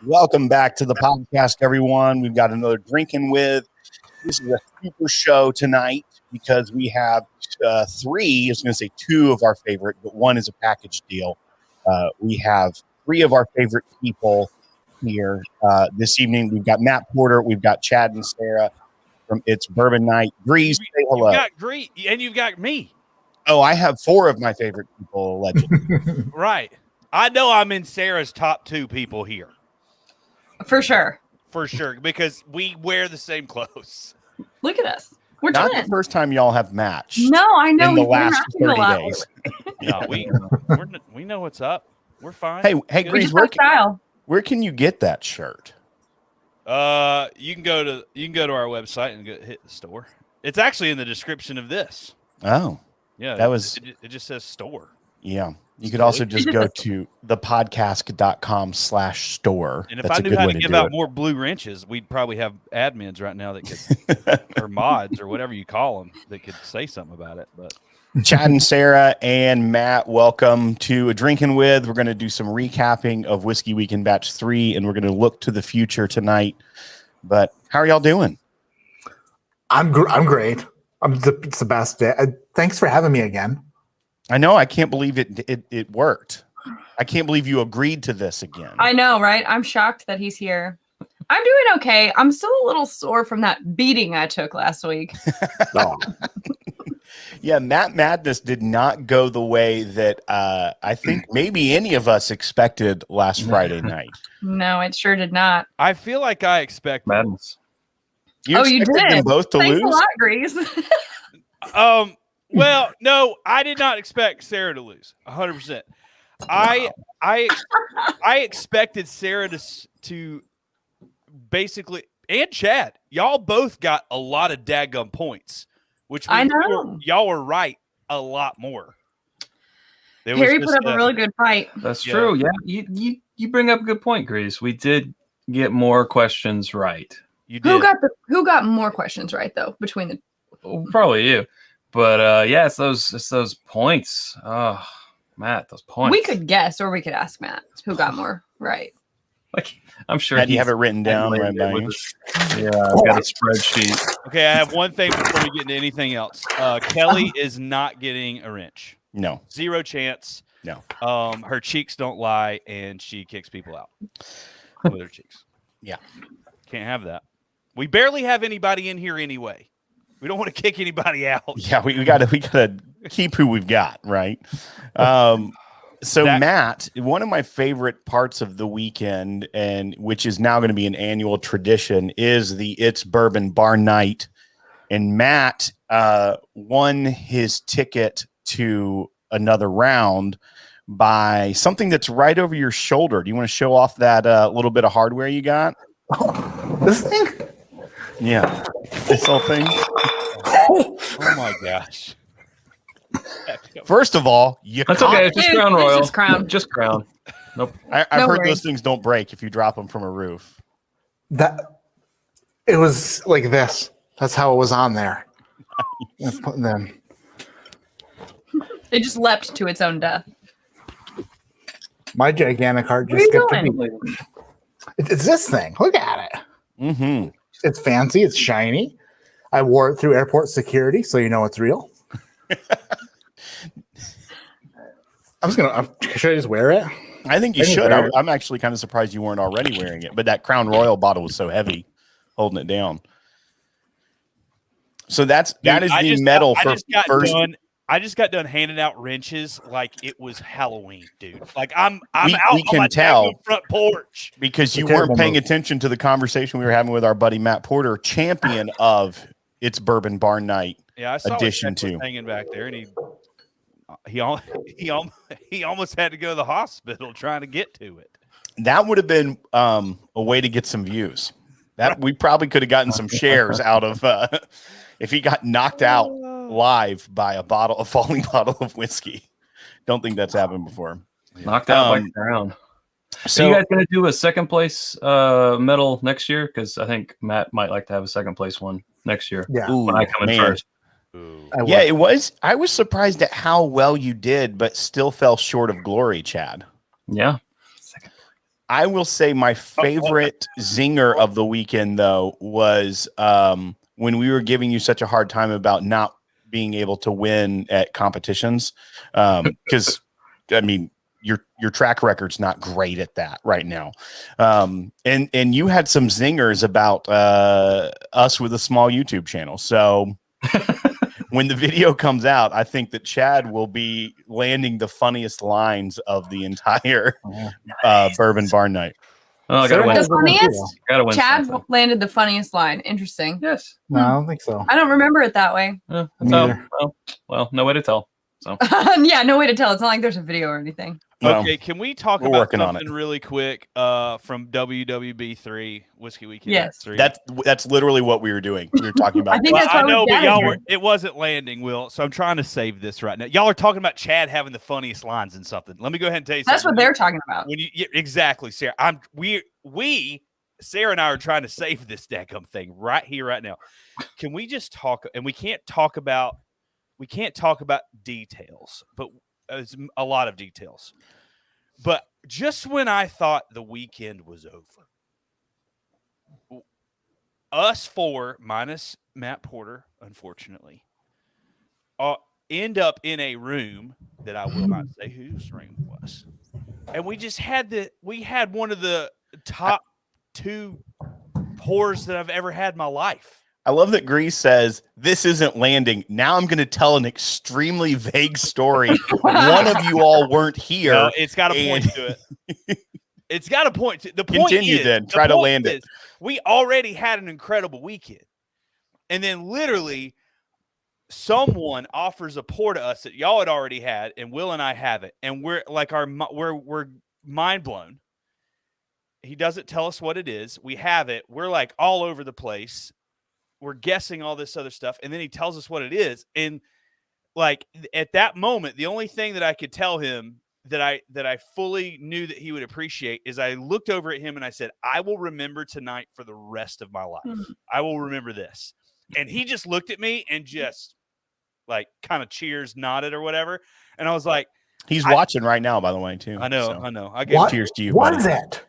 Welcome back to the podcast, everyone. We've got another Drinking With. This is a super show tonight because we have three, I was going to say two of our favorite, but one is a package deal. We have three of our favorite people here this evening. We've got Matt Porter, we've got Chad and Sarah from It's Bourbon Night. Greeze, say hello. You've got Greeze, and you've got me. Oh, I have four of my favorite people, allegedly. Right. I know I'm in Sarah's top two people here. For sure. For sure, because we wear the same clothes. Look at us. We're Not twins. the first time y'all have matched. No, I know. In the last 30 days. No, we know what's up. We're fine. Hey, Greeze, where can you get that shirt? You can go to our website and hit the store. It's actually in the description of this. Oh. Yeah. It just says store. Yeah. You could also just go to thepodcast.com/store. And if I knew how to give out more blue wrenches, we'd probably have admins right now that could, or mods or whatever you call them, that could say something about it. But Chad and Sarah and Matt, welcome to a Drinking With. We're going to do some recapping of Whiskey Weekend Batch 3, and we're going to look to the future tonight. But how are y'all doing? I'm great. It's the best day. Thanks for having me again. I know. I can't believe it worked. I can't believe you agreed to this again. I know, right? I'm shocked that he's here. I'm doing okay. I'm still a little sore from that beating I took last week. Oh. Yeah, Matt Madness did not go the way that I think maybe any of us expected last Friday night. No, it sure did not. I feel like I expect Madness. You did them both to Thanks lose? a lot, Grease. Well, no, I did not expect Sarah to lose. 100%. I expected Sarah to basically, and Chad, y'all both got a lot of daggum points, which I know y'all were right a lot more. Harry put up a really good fight. That's true. Yeah, you bring up a good point, Grease. We did get more questions right. You did. Who got more questions right though between the? Well, probably you. But yeah, it's those points. Oh, Matt, those points. We could guess, or we could ask Matt who got more right. Like, I'm sure. How do you have it written down right by you? Yeah, I've got a spreadsheet. Okay, I have one thing before we get into anything else. Kelly is not getting a wrench. No. 0 chance. No. Her cheeks don't lie, and she kicks people out with her cheeks. Yeah. Can't have that. We barely have anybody in here anyway. We don't want to kick anybody out. Yeah, we gotta keep who we've got, right? Matt, one of my favorite parts of the weekend, and which is now going to be an annual tradition, is the It's Bourbon Bar Night. And Matt won his ticket to another round by something that's right over your shoulder. Do you want to show off that little bit of hardware you got? Oh, this thing? Yeah. This whole thing? Oh my gosh. First of all, that's okay. It's just Crown Royal. Just Crown. Nope. I've heard those things don't break if you drop them from a roof. It was like this. That's how it was on there. Nice. Then it just leapt to its own death. My gigantic heart just skipped a beat. It's this thing. Look at it. Mm-hmm. It's fancy. It's shiny. I wore it through airport security, so you know it's real. Should I just wear it? I think you should. I'm actually kind of surprised you weren't already wearing it, but that Crown Royal bottle was so heavy, holding it down. So that is the medal for first. I just got done handing out wrenches like it was Halloween, dude. Like I'm out we on my front porch because you weren't paying attention to the conversation we were having with our buddy Matt Porter, champion of It's Bourbon Bar Night. Yeah, I saw edition 2 hanging back there, and he almost had to go to the hospital trying to get to it. That would have been a way to get some views. That we probably could have gotten some shares out of if he got knocked out live by a falling bottle of whiskey. Don't think that's happened before. Knocked out by Crown. So you guys going to do a second place medal next year? Because I think Matt might like to have a second place one next year. Yeah, when I come in first. Yeah, it was. I was surprised at how well you did, but still fell short of glory, Chad. Yeah. I will say my favorite zinger of the weekend, though, was when we were giving you such a hard time about not being able to win at competitions. Because, I mean, your track record's not great at that right now. And you had some zingers about us with a small YouTube channel. So when the video comes out, I think that Chad will be landing the funniest lines of the entire Bourbon Barn Night. Oh, I gotta win. The funniest? Gotta win. Chad something. landed the funniest line. Interesting. Yes. No, I don't think so. I don't remember it that way. Well, no way to tell. So Yeah, no way to tell. It's not like there's a video or anything. Well, Okay, can we talk we're about working on something really quick from WWB3 Whiskey Weekend? Yes. 3? That's literally what we were doing. We were talking about. I think Well, that's I why know, we but chatted y'all here. were. It wasn't landing, Will. So I'm trying to save this right now. Y'all are talking about Chad having the funniest lines in something. Let me go ahead and tell you That's something. what they're talking about. When you exactly, Sarah. We Sarah and I are trying to save this daggum thing right here, right now. Can we just talk? And we can't talk about details, but it's a lot of details. But just when I thought the weekend was over, us four minus Matt Porter, unfortunately, end up in a room that I will not say whose room it was, and we had one of the top 2 pours that I've ever had in my life. I love that Grease says this isn't landing. Now I'm going to tell an extremely vague story. One of you all weren't here. No, it's got a point to it. It's got a point to the point. Continue then. Try to land it. We already had an incredible weekend, and then literally someone offers a pour to us that y'all had already had, and Will and I have it, and we're like we're mind blown. He doesn't tell us what it is. We have it. We're like all over the place. We're guessing all this other stuff, and then he tells us what it is. And like at that moment, the only thing that I could tell him that I fully knew that he would appreciate is I looked over at him and I said, I will remember tonight for the rest of my life. I will remember this. And he just looked at me and just like kind of cheers, nodded or whatever. And I was like, he's watching right now, by the way, too. I know. So. I know. I gave Cheers to you. What buddy. is that?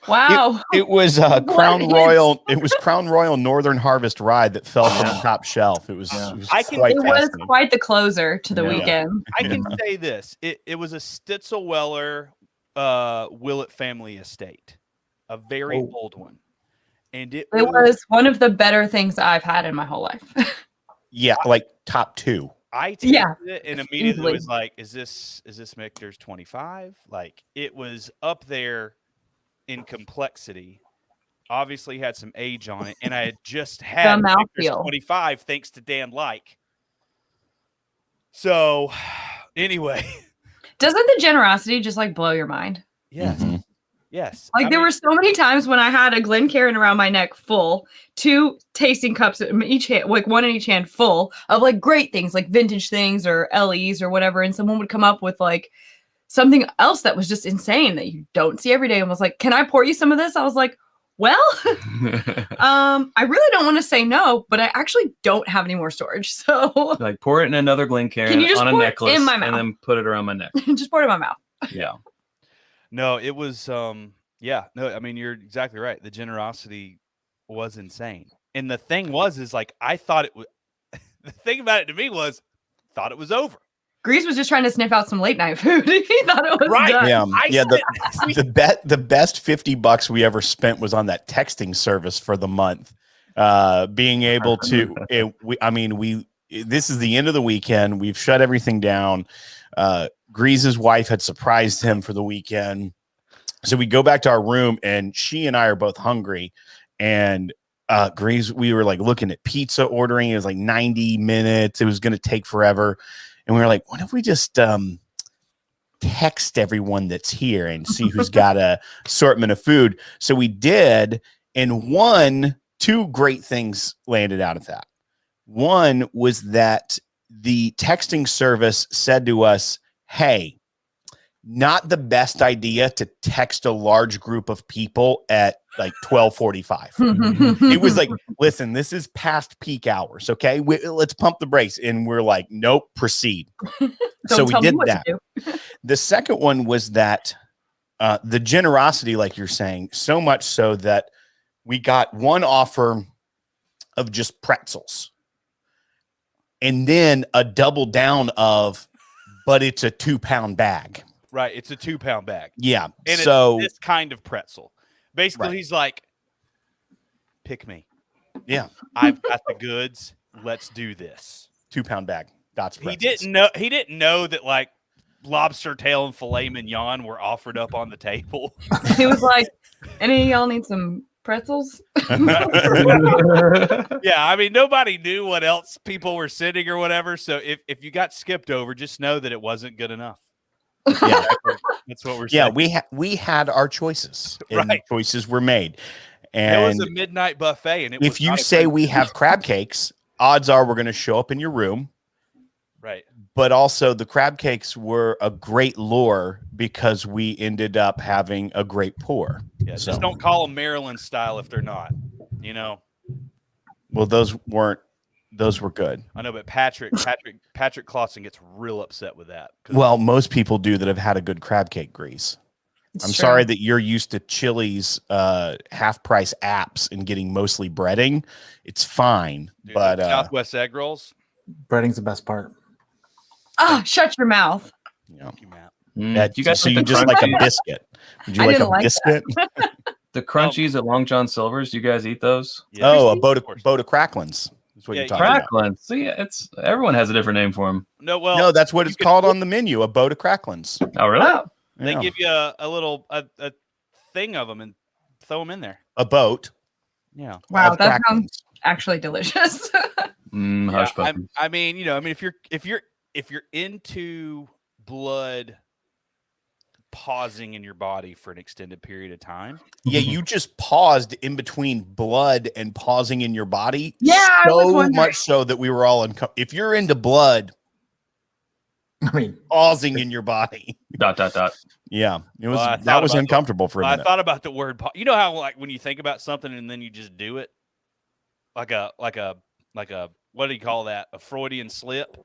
Wow. It was Crown Royal. It was Crown Royal Northern Harvest Rye that fell from the top shelf. It was. It was quite the closer to the weekend. I can say this: it was a Stitzelweller Willett family estate, a very old one, and it was one of the better things I've had in my whole life. Yeah, like top 2. I tasted it and immediately was like, "Is this Michter's 25?" Like it was up there in complexity. Obviously had some age on it, and I had just had 25 thanks to Dan Like. So anyway, doesn't the generosity just like blow your mind? Yes. Mm-hmm. Yes. Like there were so many times when I had a Glencairn around my neck full, 2 tasting cups in each hand, like one in each hand full of like great things, like vintage things or LEs or whatever, and someone would come up with like something else that was just insane that you don't see every day and was like, can I pour you some of this? I was like, well, I really don't want to say no, but I actually don't have any more storage. So like pour it in another Glencairn on a necklace in my mouth? And then put it around my neck. Just pour it in my mouth. Yeah. No, it was no, I mean you're exactly right. The generosity was insane. And the thing is like I thought it was the thing about it to me was thought it was over. Grease was just trying to sniff out some late night food. He thought it was done. Yeah. The best $50 we ever spent was on that texting service for the month. Being able to, this is the end of the weekend. We've shut everything down. Grease's wife had surprised him for the weekend. So we go back to our room and she and I are both hungry. And Grease, we were like looking at pizza ordering. It was like 90 minutes. It was going to take forever. And we were like, what if we just text everyone that's here and see who's got a assortment of food? So we did. And 2 great things landed out of that. One was that the texting service said to us, hey, not the best idea to text a large group of people at like 12:45. It was like, listen, this is past peak hours. Okay, let's pump the brakes. And we're like, nope, proceed. So we did that. The second one was that The generosity, like you're saying, so much so that we got one offer of just pretzels and then a double down of, but it's a 2-pound bag. Right. It's a 2-pound bag. Yeah. And so it's this kind of pretzel. Basically, Right. he's like, pick me. Yeah. I've got the goods. Let's do this. 2-pound bag. That's pretzels. He didn't know that like lobster tail and filet mignon were offered up on the table. He was like, any of y'all need some pretzels? Yeah, I mean, nobody knew what else people were sitting or whatever. So if you got skipped over, just know that it wasn't good enough. Yeah. That's what we're saying. Yeah, we had our choices, and Right. choices were made. It And was a midnight buffet, and if you say we have crab cakes, odds are we're going to show up in your room. right, But also, the crab cakes were a great lure because we ended up having a great pour. yeah, So- just don't call them Maryland style if they're not. You know, Well, those were good. I know, but Patrick Clausen gets real upset with that. 'Cause- Well, most people do that have had a good crab cake, Grease. I'm sorry that you're used to Chili's half price apps and getting mostly breading. It's fine, dude, but Southwest egg rolls. Breading's the best part. Ah, shut your mouth. you know, Thank you, Matt. that, you guys so like you the just like a crunchy- biscuit. Would you I like a didn't like biscuit? the crunchies at Long John Silver's? Do you guys eat those? Yeah, Oh, a of boat course. of cracklins. That's what Yeah, you're talking about. Cracklins. See, it's everyone has a different name for them. No, well, No, that's what you it's could- called on the menu. A boat of cracklins. Oh, really? They Yeah. give you a little thing of them and throw them in there. A boat. Yeah. Wow, of that sounds cracklins. actually delicious. Hush puppies. I mean, if you're into blood pausing in your body for an extended period of time, Yeah, you just paused in between blood and pausing in your body. Yeah, I was so wondering. much so that we were all if you're into blood I mean, pausing in your body. ... Yeah, it was Well, I that thought was about uncomfortable for a I minute. thought about the word. You know how like when you think about something and then you just do it, like a what do you call that? A Freudian slip.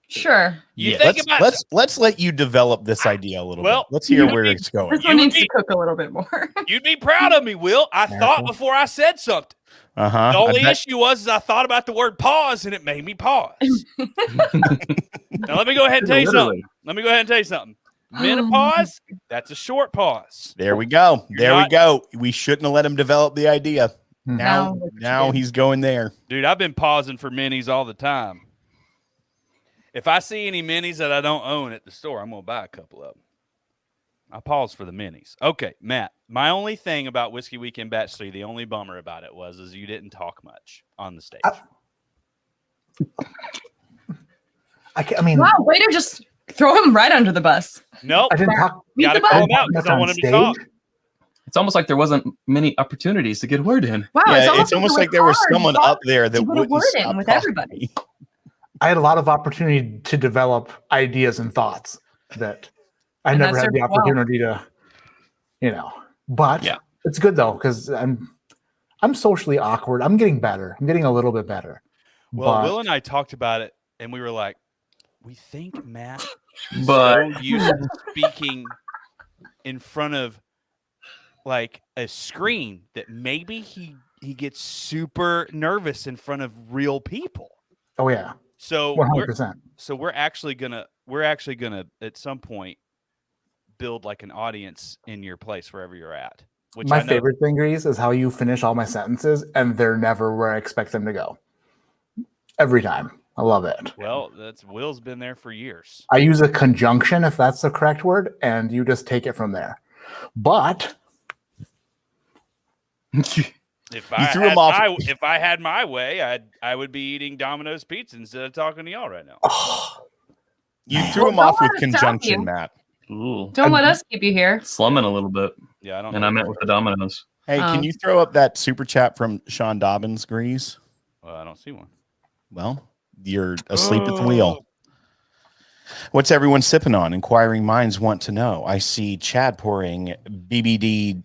Sure. You Yeah, think about let's let you develop this idea a little Well, bit. Let's hear you where need- it's going. This You one would needs to be- cook a little bit more. You'd be proud of me, Will. I thought Careful. before I said something. Uh-huh. The only I bet- issue was I thought about the word pause and it made me pause. Now let me go ahead and tell you something. Let me go ahead and tell you something. Menopause, that's a short pause. There we go. You're There we not- go. We shouldn't have let him develop the idea. Now Now, look what you now did. he's going there. Dude, I've been pausing for minis all the time. If I see any minis that I don't own at the store, I'm going to buy a couple of them. I pause for the minis. Okay, Matt, my only thing about Whiskey Weekend Batch 3, the only bummer about it is you didn't talk much on the stage. I mean, Wow, way to just throw him right under the bus. Nope. I didn't talk Meet Got to the call bus. him out because I on want him to stage. talk. It's almost like there wasn't many opportunities to get a word in. Wow, Yeah, it's almost like there was hard someone to up there that to put a wouldn't word in stop with talking. everybody. I had a lot of opportunity to develop ideas and thoughts that I And never that had the served well. opportunity to, But Yeah. it's good though because I'm socially awkward. I'm getting better. I'm getting a little bit better. Well, But- Will and I talked about it, and we were like, we think Matt is But so used to speaking in front of like a screen that maybe he gets super nervous in front of real people. Oh yeah, So 100%. we're actually gonna at some point build like an audience in your place wherever you're at. Which My I know, favorite thing, Grease, is how you finish all my sentences and they're never where I expect them to go. Every time. I love it. Well, that's Will's been there for years. I use a conjunction, if that's the correct word, and you just take it from there. But If I threw had him off. if I had my way, I would be eating Domino's pizza instead of talking to y'all right now. You Man. threw him Well, off don't with let us stop conjunction, you. Matt. ooh, Don't let us keep you here. slumming a little bit. Yeah, I don't. And know I what meant that with the is. dominoes. Hey, can you throw up that super chat from Sean Dobbins, Grease? Well, I don't see one. Well, you're asleep at the wheel. What's everyone sipping on? Inquiring minds want to know. I see Chad pouring BBD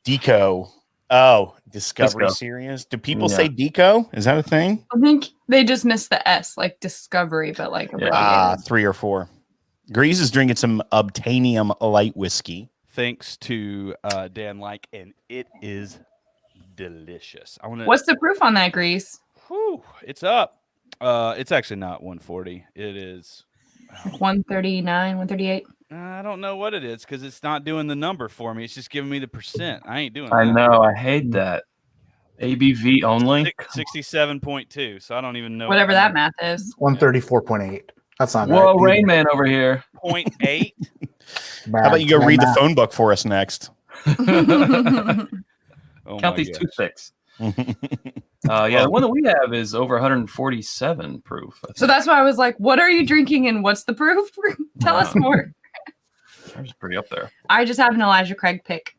Deco. Oh, Discovery Disco. Series. Do people Yeah. say Deco? Is that a thing? I think they just missed the S, like Discovery, but like Yeah. Ah, abbreviated. 3 or 4. Greeze is drinking some Obtainium light whiskey. Thanks to Dan Like, and it is delicious. What's the proof on that, Grease? It's up. It's actually not 140. It is 139, 138. I don't know what it is because it's not doing the number for me. It's just giving me the percent. I ain't doing that. I know. I hate that. ABV only. 67.2. So I don't even know. Whatever that math is. 134.8. That's not Whoa, right. Rain Man over here. 0.8. How about you go read the phone book for us next? Count these toothpicks. Yeah, the one that we have is over 147 proof. So that's why I was like, what are you drinking and what's the proof? Tell us more. Ours is pretty up there. I just have an Elijah Craig pick.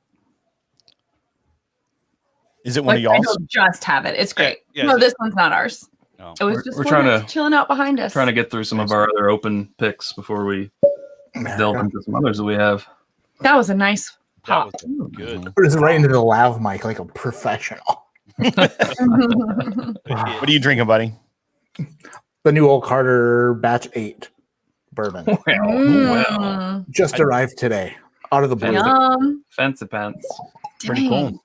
Is it one of I y'all's? don't just have it. It's great. Yeah, No, this one's not ours. No. It was We're just trying one to- chilling out behind us. Trying to get through some of our other open picks before we delve into some others that we have. That was a nice That pop. was good. Put it right into the lav mic like a professional. What are you drinking, buddy? The new Old Carter Batch 8 bourbon. Well, Just arrived today. Out of the blue. Yum. fancy pants. Pretty cool. Dang.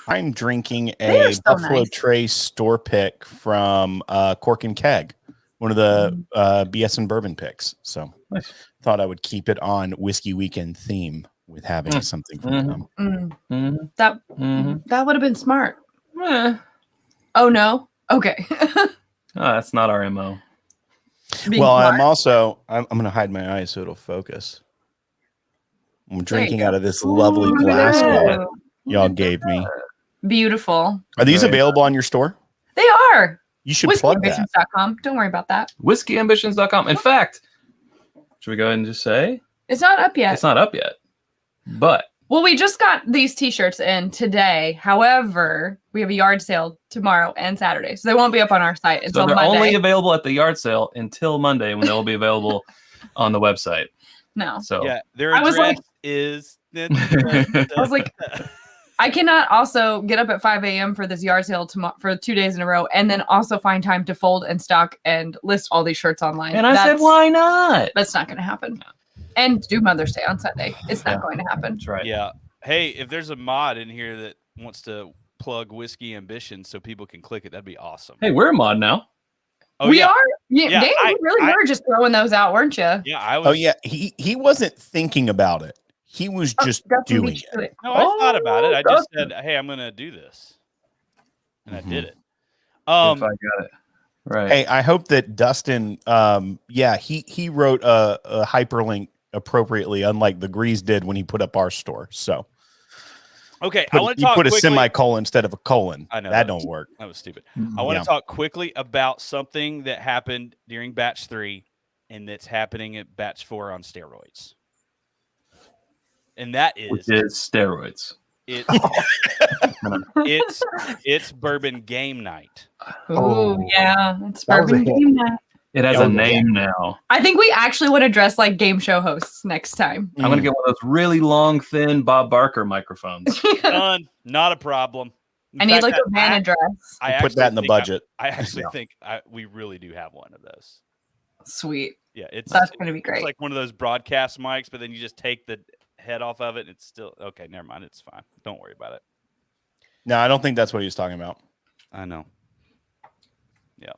I'm drinking They a are so Buffalo nice. Trace store pick from Cork and Keg, one of the BS and bourbon picks. So Nice. thought I would keep it on Whiskey Weekend theme with having something from them. Mm. Mm-hmm. That would have been smart. Eh. Oh no. Okay. That's not our MO. Being Well, smart. I'm going to hide my eyes so it'll focus. I'm There you drinking go. out of this lovely Ooh, glass look at that that. y'all gave me. Beautiful. Are these Right. available on your store? They are. You should plug that. WhiskeyAmbitions.com. Don't worry about that. WhiskeyAmbitions.com. In fact, should we go ahead and just say It's not up yet. it's not up yet? But Well, we just got these t-shirts in today. However, we have a yard sale tomorrow and Saturday. So they won't be up on our site so until they're Monday. only available at the yard sale until Monday when they'll be available on the website. No. So Yeah, their I was address like- is. I was like, I cannot also get up at 5 a.m. for this yard sale for 2 days in a row and then also find time to fold and stock and list all these shirts online. and I said, why not? That's not going to happen. And do Mother's Day on Sunday. It's not Yeah. going to happen. That's right. Yeah. Hey, if there's a mod in here that wants to plug Whiskey Ambition so people can click it, that'd be awesome. Hey, we're a mod now. Oh, we yeah. are. Yeah, Yeah, dang, I- we really I- were just throwing those out, weren't you? Yeah, I was. Oh, yeah. He wasn't thinking about it. He was just doing it. No, I thought about it. I just Dustin. said, "Hey, I'm gonna do this," and I did it. If I got it right. Hey, I hope that Dustin, he wrote a hyperlink appropriately, unlike the Grease did when he put up our store. So Okay, I want to he talk put a quickly. semicolon instead of a colon. I know that that don't work. That was stupid. I want to talk quickly about something that happened during Batch 3 and that's happening at Batch 4 on steroids. And that Which is steroids. It's bourbon game night. Ooh, Oh. yeah. It's That was a bourbon hit. game night. It has Oh, a name now. I think we actually want to dress like game show hosts next time. I'm gonna get one of those really long, thin Bob Barker microphones. Done. Not a problem. In I need fact, like a Vanna dress. I Put that in the actually think budget. I actually think we really do have one of those. Sweet. Yeah, That's going to be It's great. like one of those broadcast mics, but then you just take the head off of it and it's still okay. Never mind. It's fine. Don't worry about it. No, I don't think that's what he was talking about. I know. Yeah.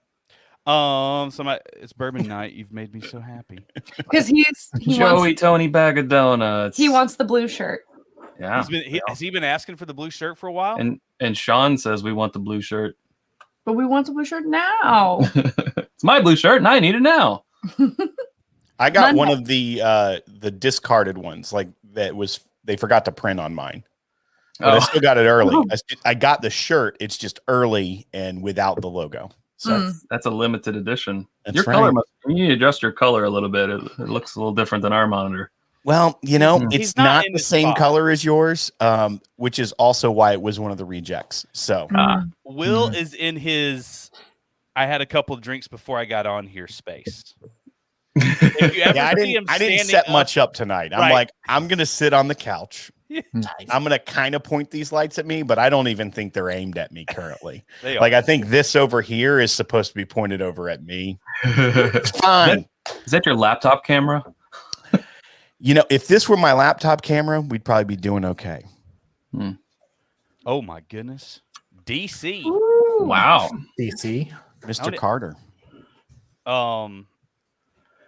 It's bourbon night. You've made me so happy. Because he Joey wants, Tony bag of donuts. he wants the blue shirt. Yeah. Has he been asking for the blue shirt for a while? And Sean says we want the blue shirt. But we want the blue shirt now. It's my blue shirt, and I need it now. I got Monday. one of the discarded ones, like they forgot to print on mine. But I still got it early. Oh. I got the shirt. It's just early and without the logo. So That's a limited edition. That's Your right. color you need to adjust your color a little bit. It looks a little different than our monitor. well, Mhm. it's He's not not in the the same spot. color as yours, which is also why it was one of the rejects. So Mm. Will is in his. I had a couple of drinks before I got on here. Space. If you ever yeah, I see him didn't standing set up- much up tonight. I'm Right. like, I'm gonna sit on the couch. Nice. I'm gonna kind of point these lights at me, but I don't even think they're aimed at me currently. They are. Like I think this over here is supposed to be pointed over at me. is Fine. that your laptop camera? You know, if this were my laptop camera, we'd probably be doing okay. Oh my goodness. DC. Ooh. Wow. DC. Mr. Carter.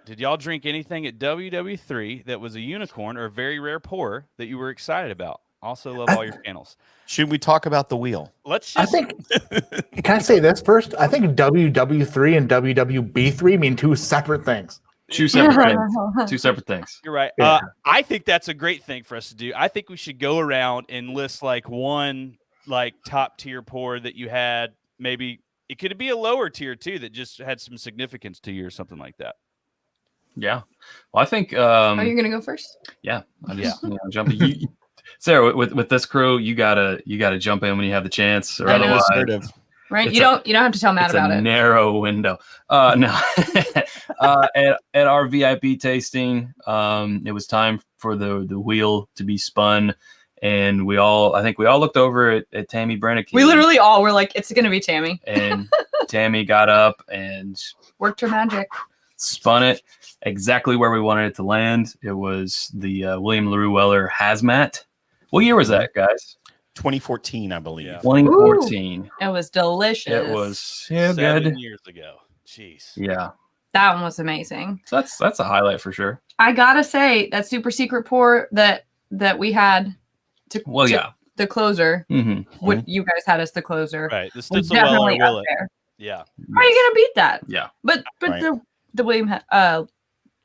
Did y'all drink anything at WW3 that was a unicorn or a very rare pour that you were excited about? Also love all your channels. Should we talk about the wheel? Let's I just think. Can I say this first? I think WW3 and WWB3 mean two separate things. Two separate things. Two separate things. You're right. Yeah. I think that's a great thing for us to do. I think we should go around and list like one like top tier pour that you had. Maybe it could be a lower tier too that just had some significance to you or something like that. Yeah. Well, I think. Oh, you're gonna go first? Yeah. I just jump in. Sarah, with this crew, you gotta jump in when you have the chance, or I know. otherwise, Right? You don't have to tell Matt it's about a it. narrow window. No. At our VIP tasting, it was time for the wheel to be spun, and I think we all looked over at Tammy Brennick. We literally all were like, it's gonna be Tammy. And Tammy got up and Worked her magic. spun it exactly where we wanted it to land. It was the William LaRue Weller Hazmat. What year was that, guys? 2014, I believe. Yeah. 2014. It was delicious. It was 7 good. years ago. Jeez. Yeah. That one was amazing. So that's a highlight for sure. I gotta say that super secret pour that we had the closer. Mm-hmm. What you guys had as the closer. Right. The Was Stitzel Weller definitely up Willet. there. Yeah. How are you gonna beat that? Yeah. But Right. the William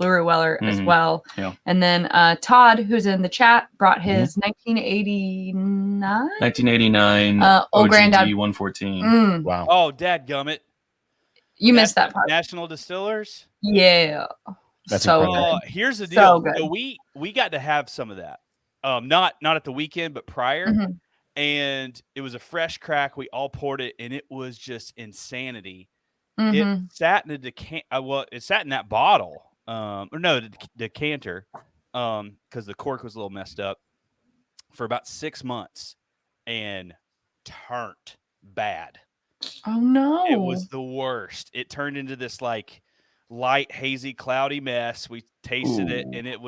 LaRue Weller as Mhm. well. Yeah. And then Todd, who's in the chat, brought his 1989 1989 Old OGD Granddad 114. Mm, Wow. Oh, dadgummit. you missed that part. National Distillers. Yeah. That's so incredible. good. Here's the So deal. good. So we got to have some of that. Not at the weekend, but prior. Mhm. And it was a fresh crack. We all poured it, and it was just insanity. Mhm. It sat in a it sat in that bottle. Or no, the decanter. Because the cork was a little messed up for about 6 months and turned bad. Oh no. It was the worst. It turned into this like light, hazy, cloudy mess. We tasted it, and it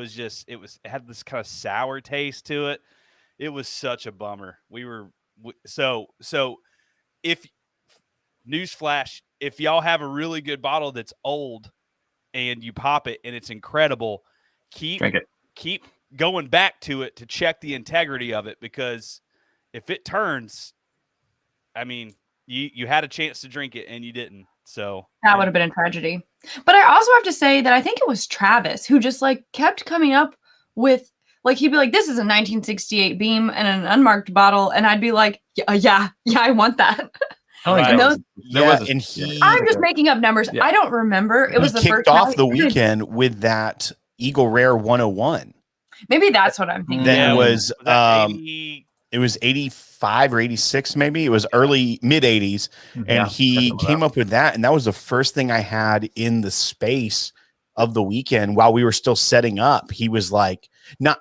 had this kind of sour taste to it. It was such a bummer. So if newsflash, if y'all have a really good bottle that's old and you pop it and it's incredible, Drink it. keep going back to it to check the integrity of it, because if it turns, I mean, you had a chance to drink it and you didn't. So that would have been a tragedy. But I also have to say that I think it was Travis who just like kept coming up with like, he'd be like, this is a 1968 Beam and an unmarked bottle. And I'd be like, yeah, I want that. I think Right. that was, there Yeah, was a- and he I'm just making up numbers. Yeah. I don't remember. It was the kicked first off time. the weekend with that Eagle Rare 101. Maybe that's what I'm thinking. That of. was that 80 it was 85 or 86 maybe. It was early mid 80s, and Yeah, he definitely came up with that, and that was the first thing I had in the space of the weekend while we were still setting up. He was like, not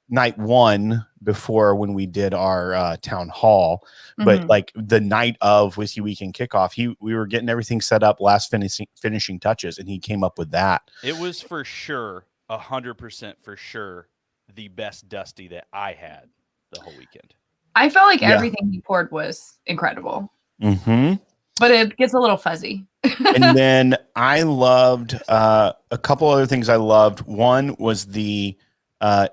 night one before when we did our town hall, but Mhm. like the night of Whiskey Weekend kickoff, we were getting everything set up, last finishing touches, and he came up with that. It was for sure, 100% for sure, the best Dusty that I had the whole weekend. I felt like Yeah. everything he poured was incredible, Mm-hmm. but it gets a little fuzzy. And then I loved a couple other things I loved. One was the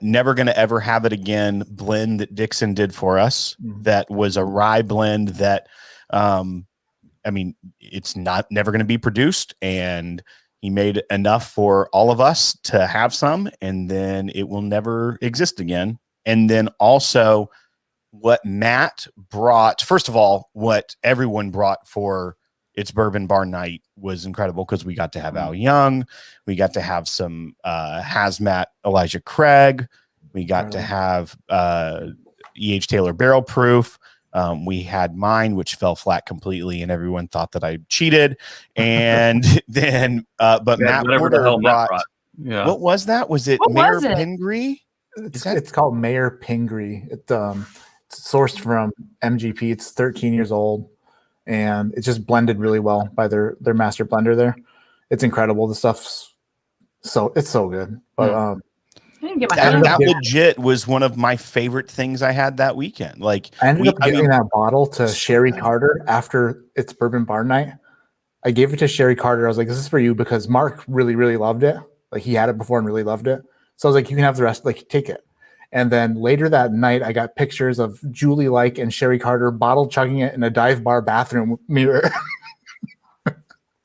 Never Gonna Ever Have It Again blend that Dixon did for us. Mhm. That was a rye blend that, I mean, it's never going to be produced, and he made enough for all of us to have some, and then it will never exist again. And then also what Matt brought, first of all, what everyone brought for its Bourbon Bar Night was incredible, because we got to have Al Young, we got to have some Hazmat Elijah Craig, we got to have E.H. Taylor Barrel Proof. We had mine, which fell flat completely, and everyone thought that I cheated. And then, but Yeah, Matt whatever the Porter hell Matt brought, brought. Yeah. what was that? Was it What Mayor was it? Pingree? It's called Mayor Pingree. It's sourced from MGP. It's 13 years old, and it's just blended really well by their master blender there. It's incredible. The stuff's so good. But I didn't get my That, hands that on that. legit was one of my favorite things I had that weekend. Like I ended up giving mean, that bottle to Sherry Carter after its bourbon bar night. I gave it to Sherry Carter. I was like, this is for you because Mark really, really loved it. Like he had it before and really loved it. So I was like, you can have the rest, like take it. And then later that night, I got pictures of Julie Like and Sherry Carter bottle chugging it in a dive bar bathroom mirror.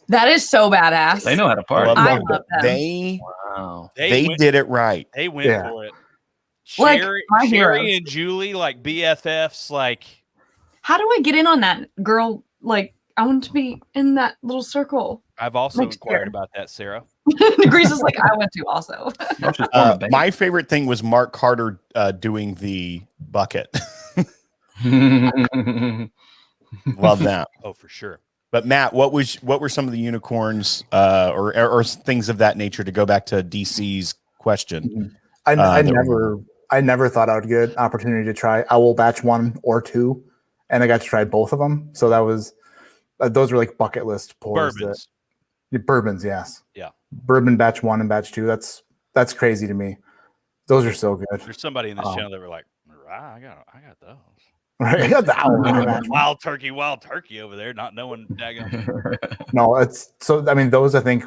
That is so badass. They know how to party. love I it. love them. Wow. They did it right. They went Yeah. for it. Like, Sherry, my Sherry heroes. and Julie, like BFFs, like How do I get in on that, girl? Like, I want to be in that little circle. I've also Next inquired year. about that, Sarah. Grease is like, I went to also. You should form a band. My favorite thing was Mark Carter doing the bucket. Love that. Oh, for sure. But Matt, what were some of the unicorns or things of that nature, to go back to DC's question? I that never thought I would get an opportunity to try Owl Batch 1 or 2, and I got to try both of them. So that was those were like bucket list pours. Bourbons. Bourbons, yes. Yeah. Bourbon Batch 1 and Batch 2. That's crazy to me. Those are so good. There's somebody in this channel that were like, I got those. Right? I got the Owl Batch. Wild turkey over there, not knowing daggone. No, it's so. I mean, those I think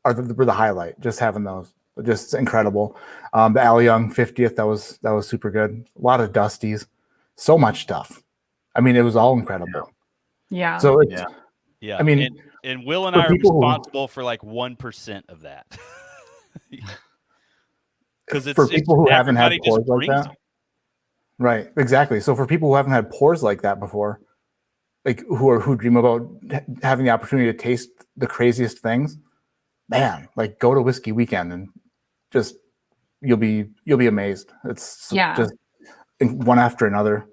were the highlight. Just having those, just incredible. The Al Young 50th, that was super good. A lot of Dusties, so much stuff. I mean, it was all incredible. Yeah. So it's, Yeah. I mean, and Will and for I are people who- responsible for like 1% of that. Because for people who haven't had everybody just pours like brings that. them. Right, exactly. So for people who haven't had pours like that before, like who dream about having the opportunity to taste the craziest things, man, like go to Whiskey Weekend and just you'll be amazed. It's just one after another.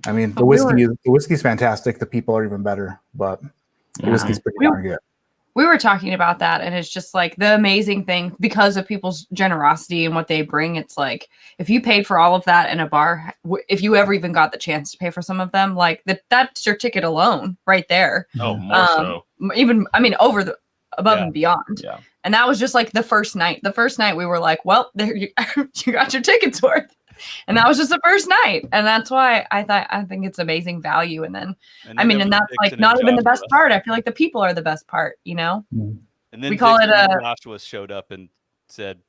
I mean, the whiskey's fantastic. The people are even better, but the whiskey's pretty darn good. We were talking about that, and it's just like the amazing thing because of people's generosity and what they bring. It's like if you paid for all of that in a bar, if you ever even got the chance to pay for some of them, like that's your ticket alone right there. Oh, more so. Even, I mean, above and beyond. Yeah. And that was just like the first night. The first night we were like, well, there you got your tickets worth. And that was just the first night. And that's why I think it's amazing value. And then, and that's like not even the best part. I feel like the people are the best part, you know? And then we call it Joshua showed up and said,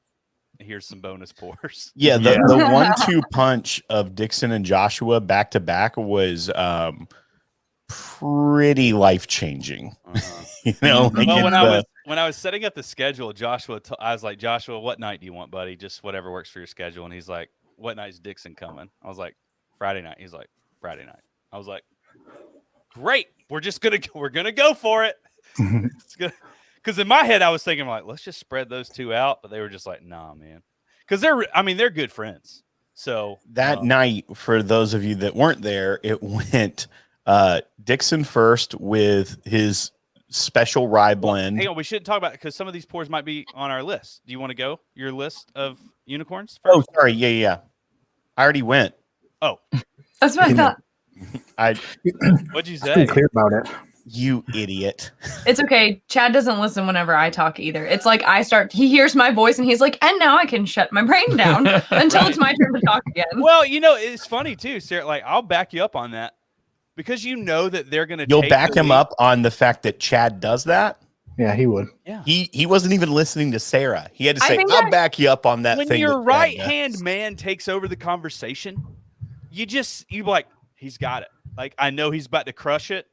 here's some bonus pours. Yeah, the 1-2 punch of Dixon and Joshua back to back was pretty life-changing. You know, well, when I was setting up the schedule, Joshua, I was like, Joshua, what night do you want, buddy? Just whatever works for your schedule. And he's like, what night is Dixon coming? I was like, Friday night. He's like, Friday night. I was like, great. We're gonna go for it. It's good. Because in my head, I was thinking like, let's just spread those two out. But they were just like, nah, man. Because they're good friends. So that night, for those of you that weren't there, it went Dixon first with his special rye blend. Hang on, we shouldn't talk about it because some of these pours might be on our list. Do you want to go your list of unicorns first? Oh, sorry. Yeah. I already went. Oh, that's what I thought. What'd you say? Be clear about it. You idiot. It's okay. Chad doesn't listen whenever I talk either. It's like he hears my voice and he's like, and now I can shut my brain down until it's my turn to talk again. Well, it's funny too, Sarah. Like, I'll back you up on that because you know that they're going to. You'll back him up on the fact that Chad does that? Yeah, he would. Yeah. He wasn't even listening to Sarah. He had to say, I'll back you up on that when thing. When your right-hand man takes over the conversation, you like, he's got it. Like, I know he's about to crush it.